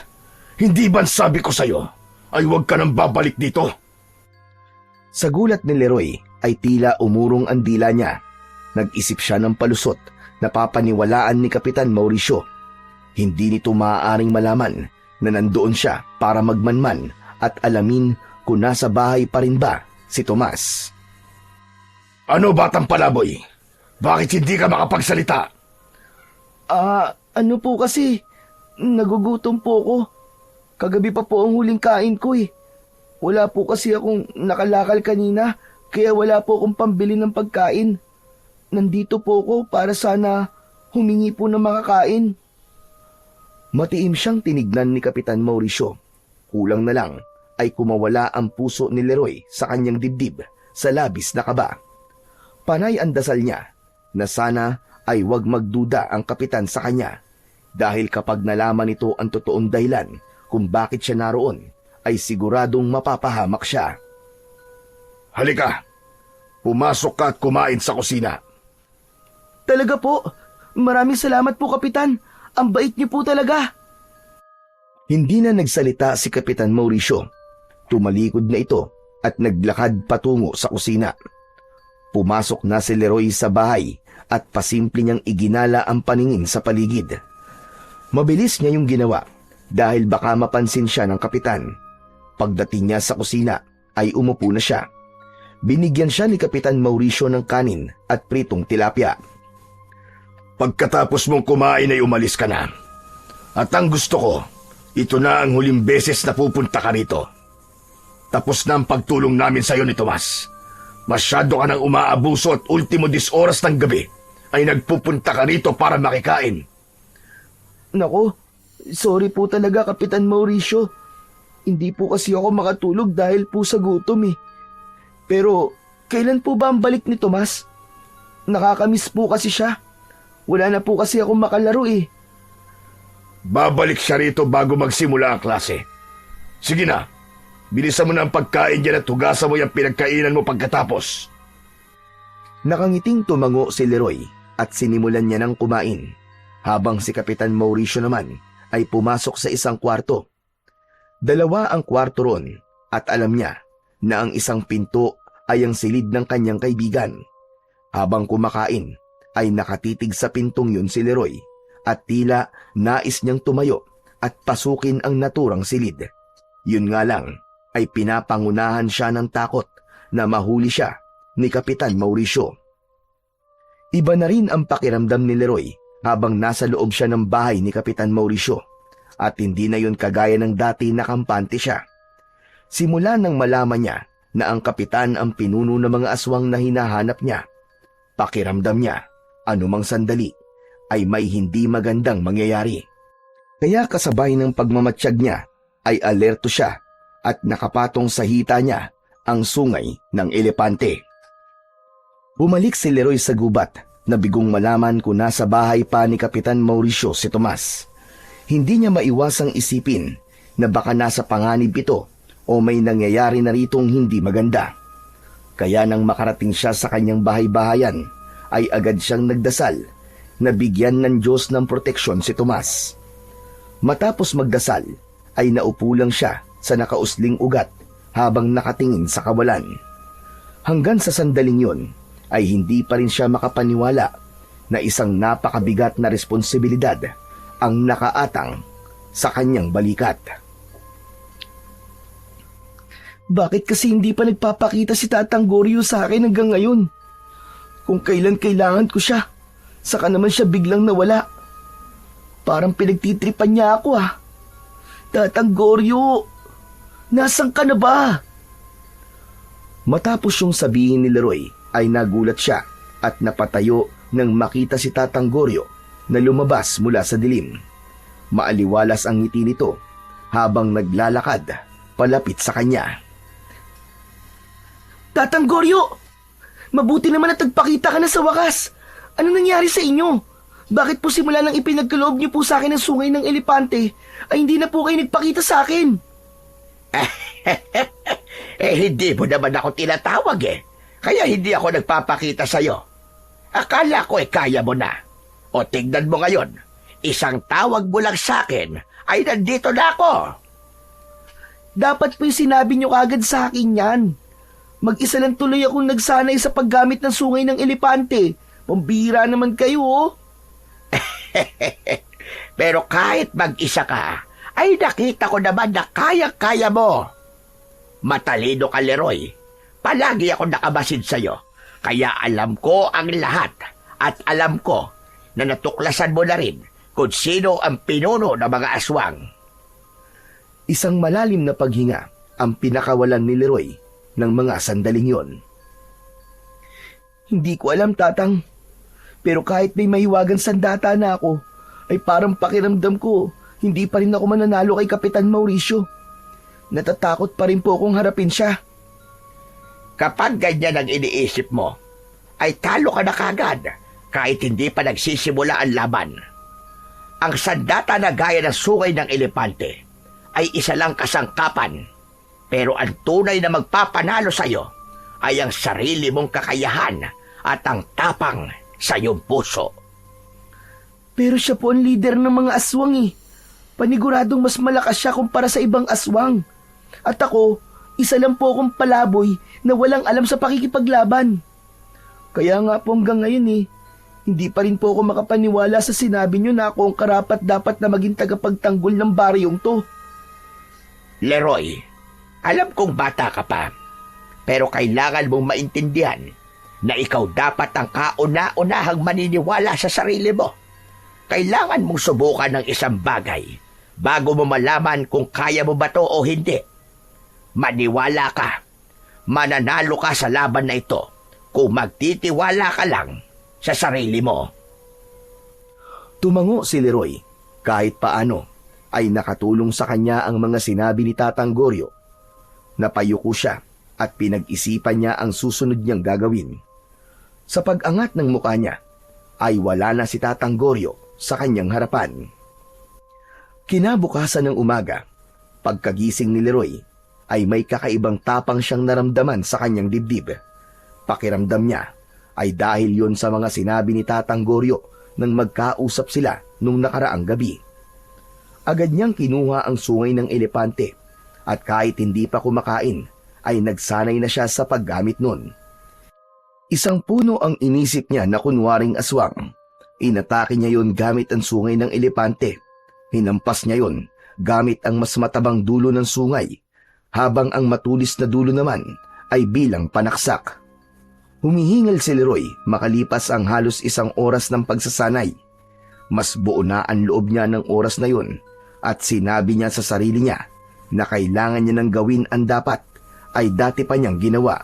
Hindi ba sabi ko sa'yo ay huwag ka nang babalik dito? Sa gulat ni Leroy ay tila umurong ang dila niya. Nag-isip siya ng palusot na papaniwalaan ni Kapitan Mauricio. Hindi nito maaaring malaman na nandoon siya para magmanman at alamin kung nasa bahay pa rin ba si Tomas. Ano batang palaboy? Bakit hindi ka makapagsalita? Ano po kasi, nagugutom po ako. Kagabi pa po ang huling kain ko eh. Wala po kasi akong nakalakal kanina, kaya wala po akong pambili ng pagkain. Nandito po ako para sana humingi po ng makakain. Matiim siyang tinignan ni Kapitan Mauricio. Kulang na lang ay kumawala ang puso ni Leroy sa kanyang dibdib sa labis na kaba. Panay ang dasal niya na sana ay wag magduda ang kapitan sa kanya dahil kapag nalaman nito ang totoong dahilan kung bakit siya naroon, ay siguradong mapapahamak siya. Halika, pumasok ka at kumain sa kusina. Talaga po? Maraming salamat po, Kapitan. Ang bait niyo po talaga. Hindi na nagsalita si Kapitan Mauricio. Tumalikod na ito at naglakad patungo sa kusina. Pumasok na si Leroy sa bahay at pasimple niyang iginala ang paningin sa paligid. Mabilis niya yung ginawa dahil baka mapansin siya ng kapitan. Pagdating niya sa kusina ay umupo na siya. Binigyan siya ni Kapitan Mauricio ng kanin at pritong tilapia. Pagkatapos mong kumain ay umalis ka na. At ang gusto ko, ito na ang huling beses na pupunta ka rito. Tapos na ang pagtulong namin sa iyo ni Tomas. Masyado ka nang umaabuso at ultimo 10 oras ng gabi ay nagpupunta ka rito para makikain. Nako, sorry po talaga, Kapitan Mauricio. Hindi po kasi ako makatulog dahil po sa gutom eh. Pero, kailan po ba ang balik ni Tomas? Nakakamiss po kasi siya. Wala na po kasi ako makalaro eh. Babalik siya rito bago magsimula ang klase. Sige na, bilisan mo na ang pagkain dyan at hugasan mo yung pinagkainan mo pagkatapos. Nakangiting tumango si Leroy at sinimulan niya ng kumain, habang si Kapitan Mauricio naman ay pumasok sa isang kwarto. 2 ang kwarto ron at alam niya na ang isang pinto ay ang silid ng kanyang kaibigan. Habang kumakain ay nakatitig sa pintong yun si Leroy at tila nais niyang tumayo at pasukin ang naturang silid. Yun nga lang ay pinapangunahan siya ng takot na mahuli siya ni Kapitan Mauricio. Iba na rin ang pakiramdam ni Leroy habang nasa loob siya ng bahay ni Kapitan Mauricio at hindi na yun kagaya ng dati na kampante siya. Simula nang malaman niya na ang kapitan ang pinuno ng mga aswang na hinahanap niya, pakiramdam niya anumang sandali ay may hindi magandang mangyayari. Kaya kasabay ng pagmamatsyag niya ay alerto siya at nakapatong sa hita niya ang sungay ng elepante. Bumalik si Leroy sa gubat na bigong malaman kung nasa bahay pa ni Kapitan Mauricio si Tomas. Hindi niya maiwasang isipin na baka nasa panganib ito o may nangyayari na ritong hindi maganda. Kaya nang makarating siya sa kanyang bahay-bahayan, ay agad siyang nagdasal na bigyan ng Diyos ng proteksyon si Tomas. Matapos magdasal, ay naupo lang siya sa nakausling ugat habang nakatingin sa kawalan. Hanggang sa sandaling yun, ay hindi pa rin siya makapaniwala na isang napakabigat na responsibilidad ang nakaatang sa kanyang balikat. Bakit kasi hindi pa nagpapakita si Tatang Goryo sa akin hanggang ngayon? Kung kailan kailangan ko siya, saka naman siya biglang nawala. Parang pinagtitripan niya ako ah. Tatang Goryo, nasan ka na ba? Matapos yung sabihin ni Leroy, ay nagulat siya at napatayo nang makita si Tatang Goryo na lumabas mula sa dilim. Maaliwalas ang ngiti nito habang naglalakad palapit sa kanya. Tatang Goryo! Mabuti naman at nagpakita ka na sa wakas. Ano nangyari sa inyo? Bakit po simula nang ipinagkaloob niyo po sa akin ang sungay ng elepante, ay hindi na po kayo nagpakita sa akin? Hindi mo naman ako tinatawag eh. Kaya hindi ako nagpapakita sa'yo. Akala ko kaya mo na. O tignan mo ngayon, isang tawag mo lang sa akin ay nandito na ako. Dapat po yung sinabi niyo kagad sa akin yan. Mag-isa lang tuloy akong nagsanay sa paggamit ng sungay ng elepante. Pambihira naman kayo oh. Pero kahit mag-isa ka, ay nakita ko naman na kaya-kaya mo. Matalino ka, Leroy. Palagi ako nakabasid sa'yo. Kaya alam ko ang lahat. At alam ko na natuklasan mo na rin kung sino ang pinuno ng mga aswang. Isang malalim na paghinga ang pinakawalan ni Leroy ng mga sandaling yon. Hindi ko alam, Tatang. Pero kahit may mahiwagang sandata na ako, ay parang pakiramdam ko, hindi pa rin ako mananalo kay Kapitan Mauricio. Natatakot pa rin po akong harapin siya. Kapag ganyan ang iniisip mo, ay talo ka na kagad kahit hindi pa nagsisimula ang laban. Ang sandata na gaya ng sungay ng elepante ay isa lang kasangkapan, pero ang tunay na magpapanalo sa'yo ay ang sarili mong kakayahan at ang tapang sa iyong puso. Pero siya po ang leader ng mga aswang eh. Paniguradong mas malakas siya kumpara sa ibang aswang. At ako, isa lang po akong palaboy na walang alam sa pakikipaglaban. Kaya nga po hanggang ngayon eh, hindi pa rin po ako makapaniwala sa sinabi niyo na ako ang karapat dapat na maging tagapagtanggol ng baryong to. Leroy, alam kong bata ka pa, Pero kailangan mong maintindihan na ikaw dapat ang kauna-unahang maniniwala sa sarili mo. Kailangan mong subukan ng isang bagay bago mo malaman kung kaya mo ba to o hindi. Maniwala ka. Mananalo ka sa laban na ito kung magtitiwala ka lang sa sarili mo. Tumango si Leroy. Kahit paano ay nakatulong sa kanya ang mga sinabi ni Tatang Goryo. Napayuko siya at pinag-isipan niya ang susunod niyang gagawin. Sa pag-angat ng mukha niya ay wala na si Tatang Goryo sa kanyang harapan. Kinabukasan ng umaga, pagkagising ni Leroy ay may kakaibang tapang siyang naramdaman sa kanyang dibdib. Pakiramdam niya ay dahil yon sa mga sinabi ni Tatang Goryo nang magkausap sila nung nakaraang gabi. Agad niyang kinuha ang sungay ng elepante at kahit hindi pa kumakain ay nagsanay na siya sa paggamit nun. Isang puno ang inisip niya na kunwaring aswang. Inatake niya yon gamit ang sungay ng elepante. Hinampas niya yon gamit ang mas matabang dulo ng sungay, habang ang matulis na dulo naman ay bilang panaksak. Humihingal si Leroy makalipas ang halos 1 oras ng pagsasanay. Mas buo na ang loob niya ng oras na yon at sinabi niya sa sarili niya na kailangan niya nang gawin ang dapat ay dati pa niyang ginawa.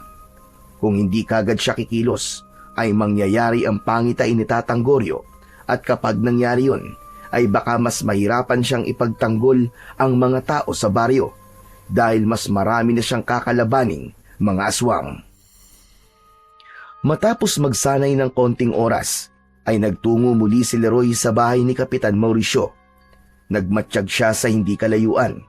Kung hindi kagad siya kikilos, ay mangyayari ang pangitain ni Tatang Goryo, at kapag nangyari yon, ay baka mas mahirapan siyang ipagtanggol ang mga tao sa baryo dahil mas marami na siyang kakalabaning mga aswang. Matapos magsanay ng konting oras, ay nagtungo muli si Leroy sa bahay ni Kapitan Mauricio. Nagmatsyag siya sa hindi kalayuan.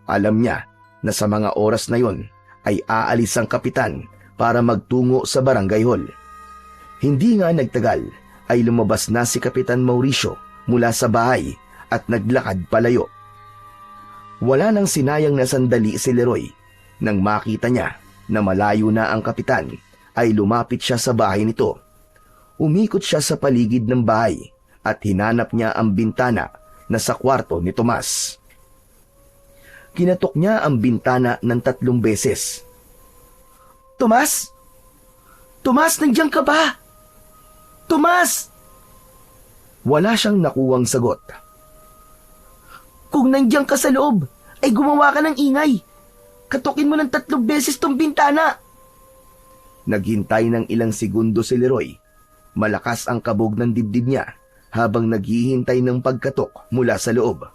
Alam niya na sa mga oras na yon ay aalis ang kapitan para magtungo sa barangay hall. Hindi nga nagtagal ay lumabas na si Kapitan Mauricio mula sa bahay at naglakad palayo. Wala nang sinayang na sandali si Leroy. Nang makita niya na malayo na ang kapitan, ay lumapit siya sa bahay nito. Umikot siya sa paligid ng bahay at hinanap niya ang bintana na sa kwarto ni Tomas. Kinatok niya ang bintana ng 3 beses. Tomas? Tomas, nandiyan ka ba? Tomas! Wala siyang nakuwang sagot. Kung nandiyan ka sa loob, ay gumawa ka ng ingay. Katukin mo ng 3 beses tong bintana. Naghintay ng ilang segundo si Leroy. Malakas ang kabog ng dibdib niya habang naghihintay ng pagkatok mula sa loob.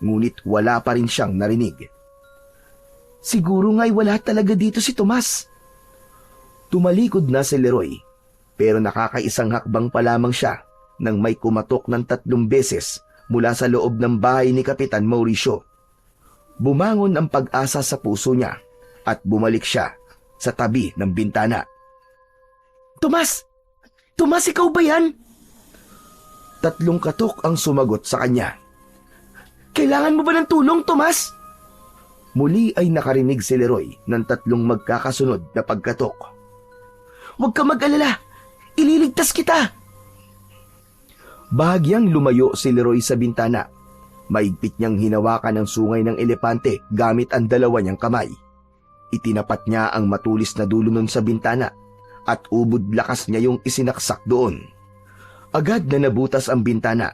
Ngunit wala pa rin siyang narinig. Siguro nga'y wala talaga dito si Tomas. Tumalikod na si Leroy, pero nakakaisang hakbang pa lamang siya nang may kumatok ng 3 beses mula sa loob ng bahay ni Kapitan Mauricio. Bumangon ang pag-asa sa puso niya at bumalik siya sa tabi ng bintana. Tomas! Tomas, ikaw ba yan? 3 katok ang sumagot sa kanya. Kailangan mo ba ng tulong, Tomas? Muli ay nakarinig si Leroy ng 3 magkakasunod na pagkatok. Huwag ka mag-alala. Ililigtas kita. Bahagyang lumayo si Leroy sa bintana. Maigpit niyang hinawakan ang sungay ng elepante gamit ang 2 niyang kamay. Itinapat niya ang matulis na dulo nun sa bintana at ubod lakas niya yung isinaksak doon. Agad na nabutas ang bintana.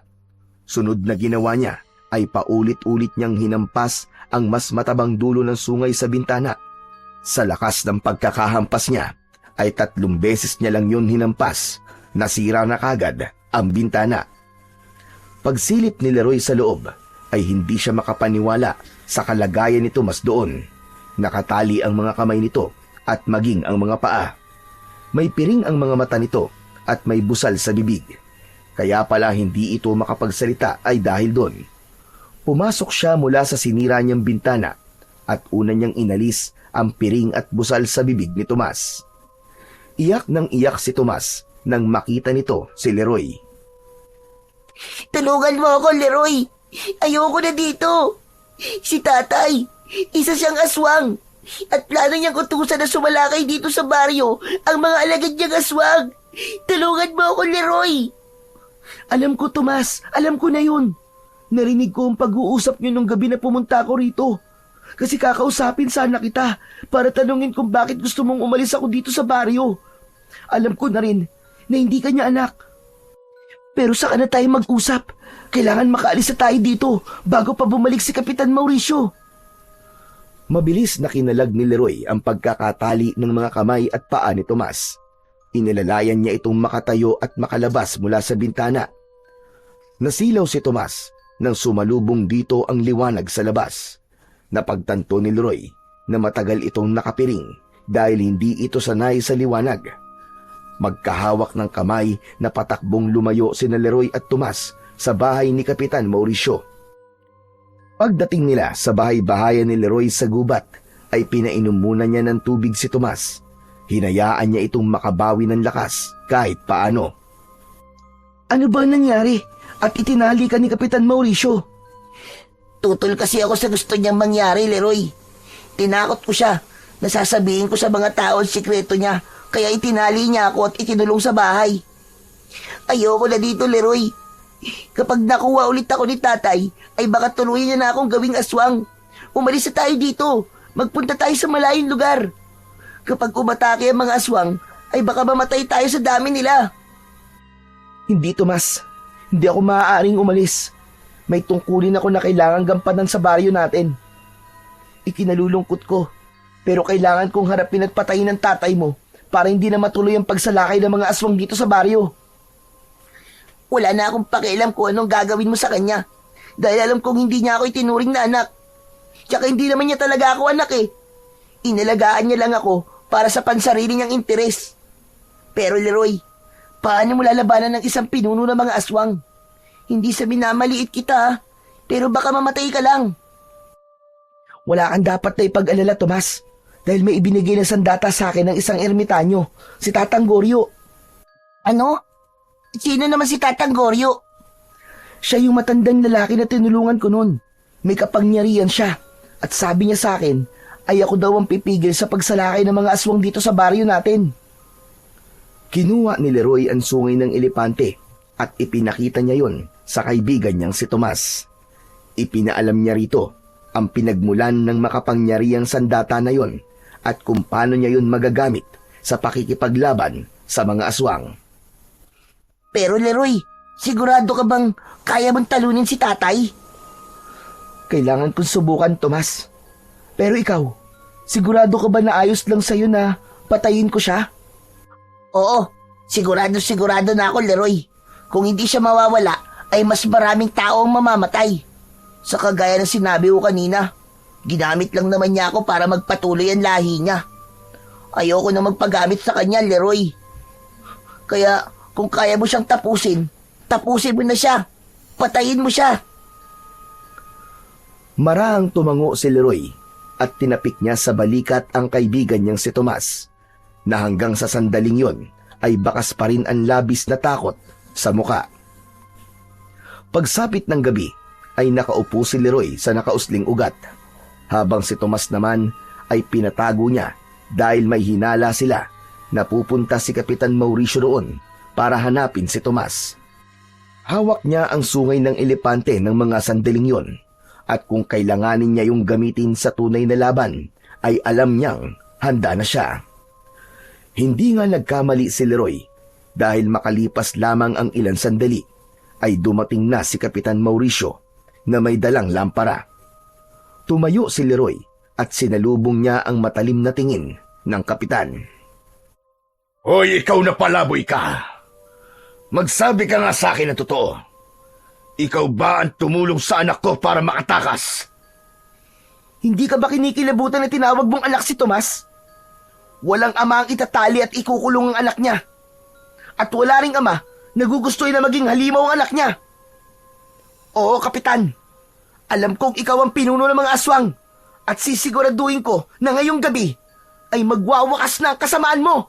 Sunod na ginawa niya ay paulit-ulit niyang hinampas ang mas matabang dulo ng sungay sa bintana. Sa lakas ng pagkakahampas niya ay 3 beses niya lang yun hinampas. Nasira na kagad ang bintana. Pagsilip ni Leroy sa loob ay hindi siya makapaniwala sa kalagayan ni Tomas doon. Nakatali ang mga kamay nito at maging ang mga paa. May piring ang mga mata nito at may busal sa bibig. Kaya pala hindi ito makapagsalita ay dahil doon. Pumasok siya mula sa sinira niyang bintana at una niyang inalis ang piring at busal sa bibig ni Tomas. Iyak nang iyak si Tomas nang makita nito si Leroy. Tulungan mo ako, Leroy. Ayoko na dito. Si tatay, isa siyang aswang. At plano niyang utusan na sumalakay dito sa baryo ang mga alagad niyang aswang. Tulungan mo ako, Leroy. Alam ko, Tomas. Alam ko na yun. Narinig ko ang pag-uusap niyo nung gabi na pumunta ako rito. Kasi kakausapin sana kita para tanungin kung bakit gusto mong umalis ako dito sa baryo. Alam ko na rin na hindi ka niya anak. Pero saka na tayo mag-usap. Kailangan makaalis na tayo dito bago pa bumalik si Kapitan Mauricio. Mabilis na kinalag ni Leroy ang pagkakatali ng mga kamay at paa ni Tomas. Inilalayan niya itong makatayo at makalabas mula sa bintana. Nasilaw si Tomas nang sumalubong dito ang liwanag sa labas. Napagtanto ni Leroy na matagal itong nakapiring dahil hindi ito sanay sa liwanag. Magkahawak ng kamay na patakbong lumayo sina Leroy at Tomas sa bahay ni Kapitan Mauricio. Pagdating nila sa bahay-bahayan ni Leroy sa gubat, ay pinainom muna niya ng tubig si Tomas. Hinayaan niya itong makabawi ng lakas kahit paano. Ano ba nangyari at itinali ka ni Kapitan Mauricio? Tutol kasi ako sa gusto niyang mangyari, Leroy. Tinakot ko siya. Nasasabihin ko sa mga tao ang sikreto niya, kaya itinali niya ako at ikinulong sa bahay. Ayoko na dito, Leroy. Kapag nakuha ulit ako ni tatay, ay baka tuluyan niya na akong gawing aswang. Umalis na tayo dito. Magpunta tayo sa malayong lugar. Kapag umatake ang mga aswang, ay baka mamatay tayo sa dami nila. Hindi, Tomas. Hindi ako maaaring umalis. May tungkulin ako na kailangan gampanan sa baryo natin. Ikinalulungkot ko, pero kailangan kong harapin at patayin ng tatay mo para hindi na matuloy ang pagsalakay ng mga aswang dito sa baryo. Wala na akong pakialam kung anong gagawin mo sa kanya. Dahil alam kong hindi niya ako itinuring na anak. Tsaka hindi naman niya talaga ako anak eh. Inalagaan niya lang ako para sa pansarili niyang interes. Pero Leroy, paano mo lalabanan ng isang pinuno ng mga aswang? Hindi sa minamaliit kita, pero baka mamatay ka lang. Wala kang dapat na ipag-alala, Tomas. Dahil may ibinigay na sandata sa akin ng isang ermitanyo, si Tatang Goryo. Ano? Sino naman si Tatang Goryo? Siya yung matandang lalaki na tinulungan ko noon. May kapangyarihan siya. At sabi niya sa akin, ay ako daw ang pipigil sa pagsalakay ng mga aswang dito sa baryo natin. Kinuha ni Leroy ang sungay ng elepante at ipinakita niya yon sa kaibigan niyang si Tomas. Ipinaalam niya rito ang pinagmulan ng makapangyarihang sandata na yon at kung paano niya yon magagamit sa pakikipaglaban sa mga aswang. Pero Leroy, sigurado ka bang kaya mong talunin si tatay? Kailangan kong subukan, Tomas. Pero ikaw, sigurado ka ba na ayos lang sa'yo na patayin ko siya? Oo, sigurado na ako, Leroy. Kung hindi siya mawawala, ay mas maraming tao ang mamamatay. Sa kagaya ng sinabi ko kanina, ginamit lang naman niya ako para magpatuloy ang lahi niya. Ayoko na magpagamit sa kanya, Leroy. Kaya kung kaya mo siyang tapusin mo na siya. Patayin mo siya. Marahang tumango si Leroy at tinapik niya sa balikat ang kaibigan niyang si Tomas, na hanggang sa sandaling yon ay bakas pa rin ang labis na takot sa muka. Pagsapit ng gabi ay nakaupo si Leroy sa nakausling ugat, habang si Tomas naman ay pinatago niya dahil may hinala sila na pupunta si Kapitan Mauricio roon para hanapin si Tomas. Hawak niya ang sungay ng elepante ng mga sandaling yon, at kung kailanganin niya yung gamitin sa tunay na laban, ay alam niyang handa na siya. Hindi nga nagkamali si Leroy dahil makalipas lamang ang ilang sandali ay dumating na si Kapitan Mauricio na may dalang lampara. Tumayo si Leroy at sinalubong niya ang matalim na tingin ng kapitan. Hoy, ikaw na palaboy ka! Magsabi ka nga sa akin ng totoo. Ikaw ba ang tumulong sa anak ko para makatakas? Hindi ka ba kinikilabutan na tinawag mong anak si Tomas? Walang ama ang itatali at ikukulong ang anak niya. At wala ring ama na gugustuhin na maging halimaw ang anak niya. Oo, Kapitan. Alam kong ikaw ang pinuno ng mga aswang at sisiguraduhin ko na ngayong gabi ay magwawakas na ang kasamaan mo.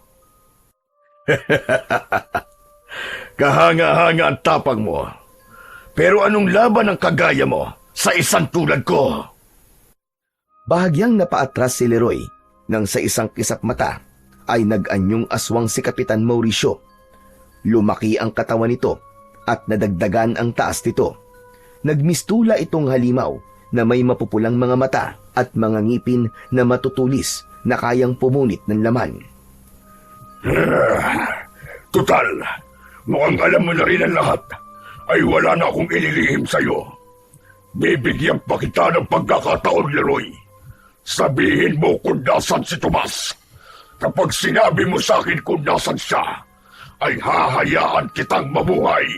Kahanga-hanga ang tapang mo. Pero anong laban ang kagaya mo sa isang tulad ko? Bahagyang napaatras si Leroy nang sa isang kisap mata ay nag-anyong aswang si Kapitan Mauricio. Lumaki ang katawan nito at nadagdagan ang taas nito. Nagmistula itong halimaw na may mapupulang mga mata at mga ngipin na matutulis na kayang pumunit ng laman. Tutal, mukhang alam mo na rin ang lahat. Ay wala na akong ililihim sa'yo. Bibigyan pa kita ng pagkakataon, Leroy. Sabihin mo kung nasan si Tomas. Kapag sinabi mo sa akin kung nasan siya, ay hahayaan kitang mabuhay.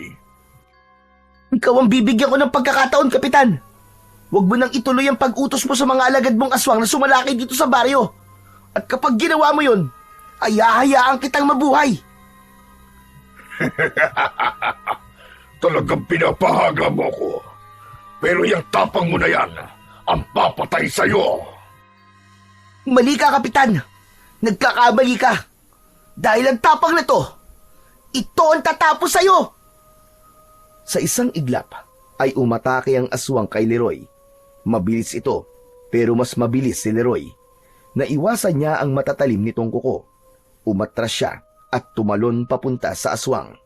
Ikaw ang bibigyan ko ng pagkakataon, Kapitan. Huwag mo nang ituloy ang pag-utos mo sa mga alagad mong aswang na sumalakay dito sa baryo. At kapag ginawa mo yun, ay hahayaan kitang mabuhay. Talagang pinapahaga mo ko. Pero yung tapang mo na yan, ang papatay sa'yo. Mali ka, Kapitan. Nagkakamali ka. Dahil ang tapang na to, ito ang tatapos sa'yo. Sa isang iglap ay umatake ang aswang kay Leroy. Mabilis ito, pero mas mabilis si Leroy. Naiwasan niya ang matatalim nitong kuko. Umatras siya at tumalon papunta sa aswang.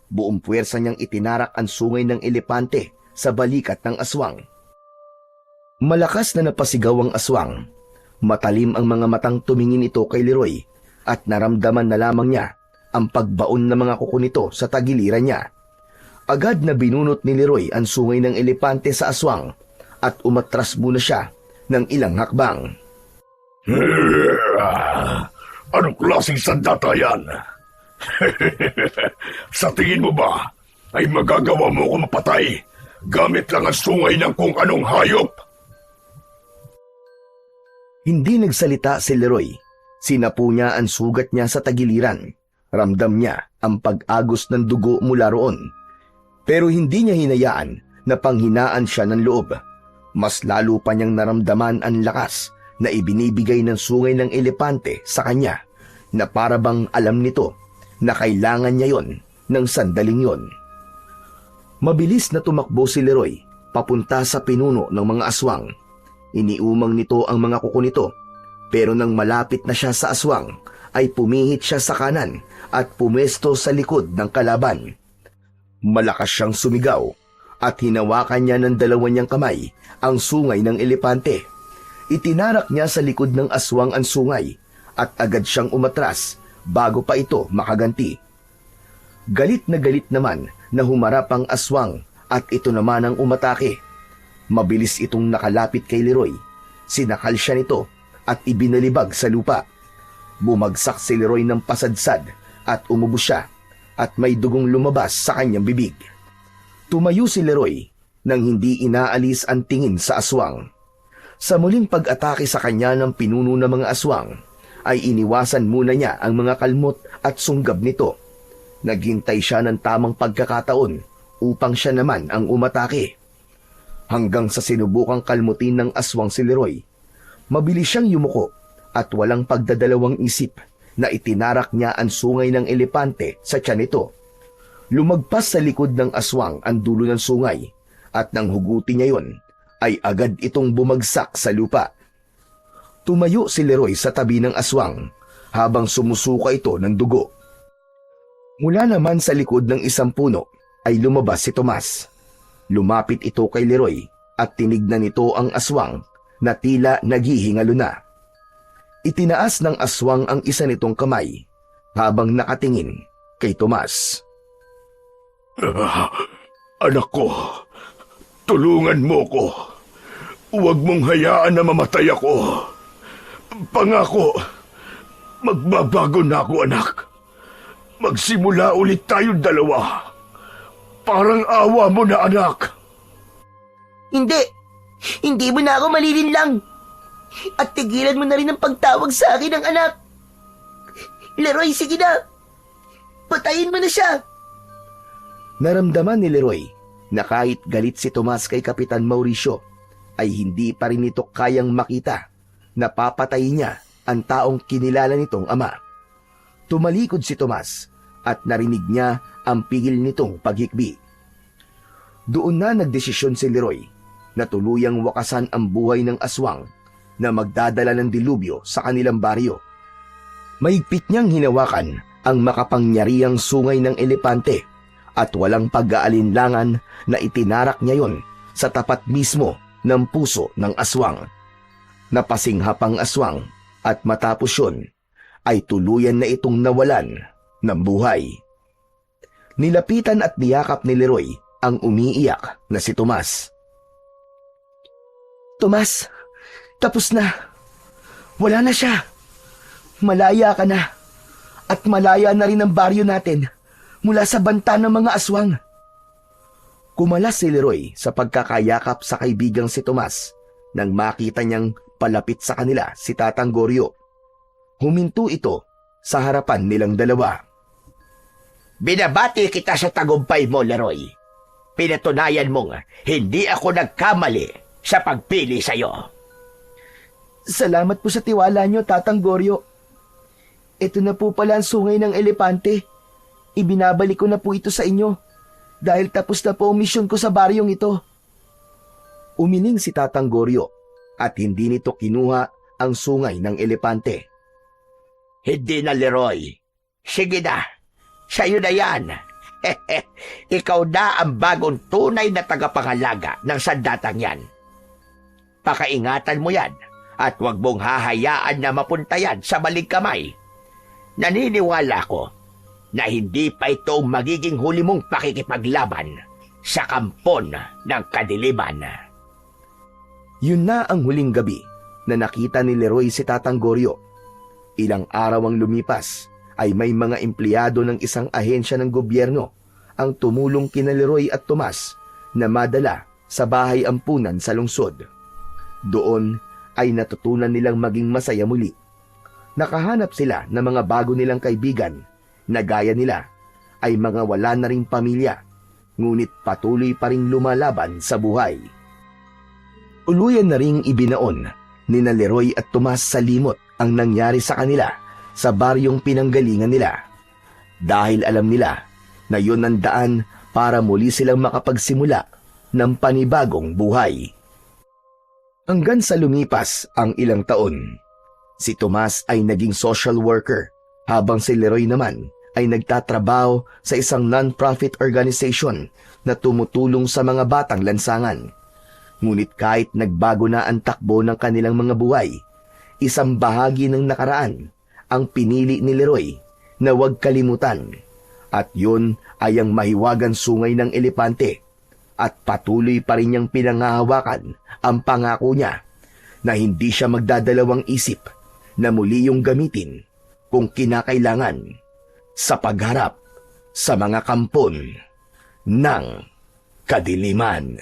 Buong puwersa niyang itinarak ang sungay ng elepante sa balikat ng aswang. Malakas na napasigaw ang aswang. Matalim ang mga matang tumingin ito kay Leroy at naramdaman na lamang niya ang pagbaon ng mga kuko nito sa tagiliran niya. Agad na binunot ni Leroy ang sungay ng elepante sa aswang at umatras muna siya ng ilang hakbang. Anong klaseng sandata yan? Sa tingin mo ba ay magagawa mo ko mapatay gamit lang ang sungay ng kung anong hayop? Hindi nagsalita si Leroy. Sinapu niya ang sugat niya sa tagiliran. Ramdam niya ang pag-agos ng dugo mula roon. Pero hindi niya hinayaan na panghinaan siya ng loob. Mas lalo pa niyang naramdaman ang lakas na ibinibigay ng sungay ng elepante sa kanya, na parabang alam nito na kailangan niya yon ng sandaling yon. Mabilis na tumakbo si Leroy papunta sa pinuno ng mga aswang. Iniumang nito ang mga kuko nito, pero nang malapit na siya sa aswang, ay pumihit siya sa kanan at pumesto sa likod ng kalaban. Malakas siyang sumigaw at hinawakan niya ng dalawa niyang kamay ang sungay ng elepante. Itinarak niya sa likod ng aswang ang sungay at agad siyang umatras bago pa ito makaganti. Galit naman na humarap ang aswang at ito naman ang umatake. Mabilis itong nakalapit kay Leroy. Sinakal siya nito at ibinalibag sa lupa. Bumagsak si Leroy ng pasadsad at umubos siya at may dugong lumabas sa kanyang bibig. Tumayo si Leroy nang hindi inaalis ang tingin sa aswang. Sa muling pag-atake sa kanya ng pinuno ng mga aswang, ay iniwasan muna niya ang mga kalmot at sunggab nito. Naghintay siya ng tamang pagkakataon upang siya naman ang umatake. Hanggang sa sinubukang kalmutin ng aswang si Leroy, mabilis siyang yumuko at walang pagdadalawang isip na itinarak niya ang sungay ng elepante sa tiyan nito. Lumagpas sa likod ng aswang ang dulo ng sungay at nang hugutin niya yon, ay agad itong bumagsak sa lupa. Tumayo si Leroy sa tabi ng aswang habang sumusuka ito ng dugo. Mula naman sa likod ng isang puno ay lumabas si Tomas. Lumapit ito kay Leroy at tinignan nito ang aswang na tila naghihingalo na. Itinaas ng aswang ang isa nitong kamay habang nakatingin kay Tomas. Anak ko, tulungan mo ko. Huwag mong hayaan na mamatay ako. Pangako, magbabago na ako, anak. Magsimula ulit tayong dalawa. Parang awa mo na, anak. Hindi. Hindi mo na ako malilinlang. At tigilan mo na rin ang pagtawag sa akin ng anak. Leroy, sige na. Patayin mo na siya. Naramdaman ni Leroy na kahit galit si Tomas kay Kapitan Mauricio, ay hindi pa rin ito kayang makita na papatayin niya ang taong kinilala nitong ama. Tumalikod si Tomas at narinig niya ang pigil nitong paghikbi. Doon na nagdesisyon si Leroy na tuluyang wakasan ang buhay ng aswang na magdadala ng dilubyo sa kanilang baryo. Mahigpit niyang hinawakan ang makapangyarihang sungay ng elepante at walang pag-aalinlangan na itinarak niya yon sa tapat mismo ng puso ng aswang. Napasinghap ang aswang at matapos yun ay tuluyan na itong nawalan ng buhay. Nilapitan at niyakap ni Leroy ang umiiyak na si Tomas. Tomas, tapos na. Wala na siya. Malaya ka na. At malaya na rin ang baryo natin mula sa banta ng mga aswang. Kumalas si Leroy sa pagkakayakap sa kaibigang si Tomas nang makita niyang palapit sa kanila si Tatang Goryo. Huminto ito sa harapan nilang dalawa. Binabati kita sa tagumpay mo, Leroy. Pinatunayan mong hindi ako nagkamali sa pagpili sa'yo. Salamat po sa tiwala niyo, Tatang Goryo. Ito na po pala ang sungay ng elepante. Ibinabalik ko na po ito sa inyo dahil tapos na po ang misyon ko sa baryong ito. Umiling si Tatang Goryo at hindi nito kinuha ang sungay ng elepante. Hindi na, Leroy. Sige na. Sa'yo na yan. Ikaw na ang bagong tunay na tagapangalaga ng sandatang yan. Pakaingatan mo yan at huwag mong hahayaan na mapunta yan sa maling kamay. Naniniwala ko na hindi pa ito magiging huli mong pakikipaglaban sa kampon ng kadiliman. Yun na ang huling gabi na nakita ni Leroy si Tatang Goryo. Ilang araw ang lumipas ay may mga empleyado ng isang ahensya ng gobyerno ang tumulong kina Leroy at Tomas na madala sa bahay ampunan sa lungsod. Doon ay natutunan nilang maging masaya muli. Nakahanap sila ng mga bago nilang kaibigan na gaya nila ay mga wala na ring pamilya, ngunit patuloy pa ring lumalaban sa buhay. Uluyan na ring ibinaon ni na Leroy at Tomas sa limot ang nangyari sa kanila sa baryong pinanggalingan nila. Dahil alam nila na yun ang daan para muli silang makapagsimula ng panibagong buhay. Hanggang sa lumipas ang ilang taon, si Tomas ay naging social worker habang si Leroy naman ay nagtatrabaho sa isang non-profit organization na tumutulong sa mga batang lansangan. Ngunit kahit nagbago na ang takbo ng kanilang mga buhay, isang bahagi ng nakaraan ang pinili ni Leroy na huwag kalimutan. At yun ay ang mahiwagang sungay ng elepante. At patuloy pa rin niyang pinangahawakan ang pangako niya na hindi siya magdadalawang isip na muli yung gamitin kung kinakailangan sa pagharap sa mga kampon ng kadiliman.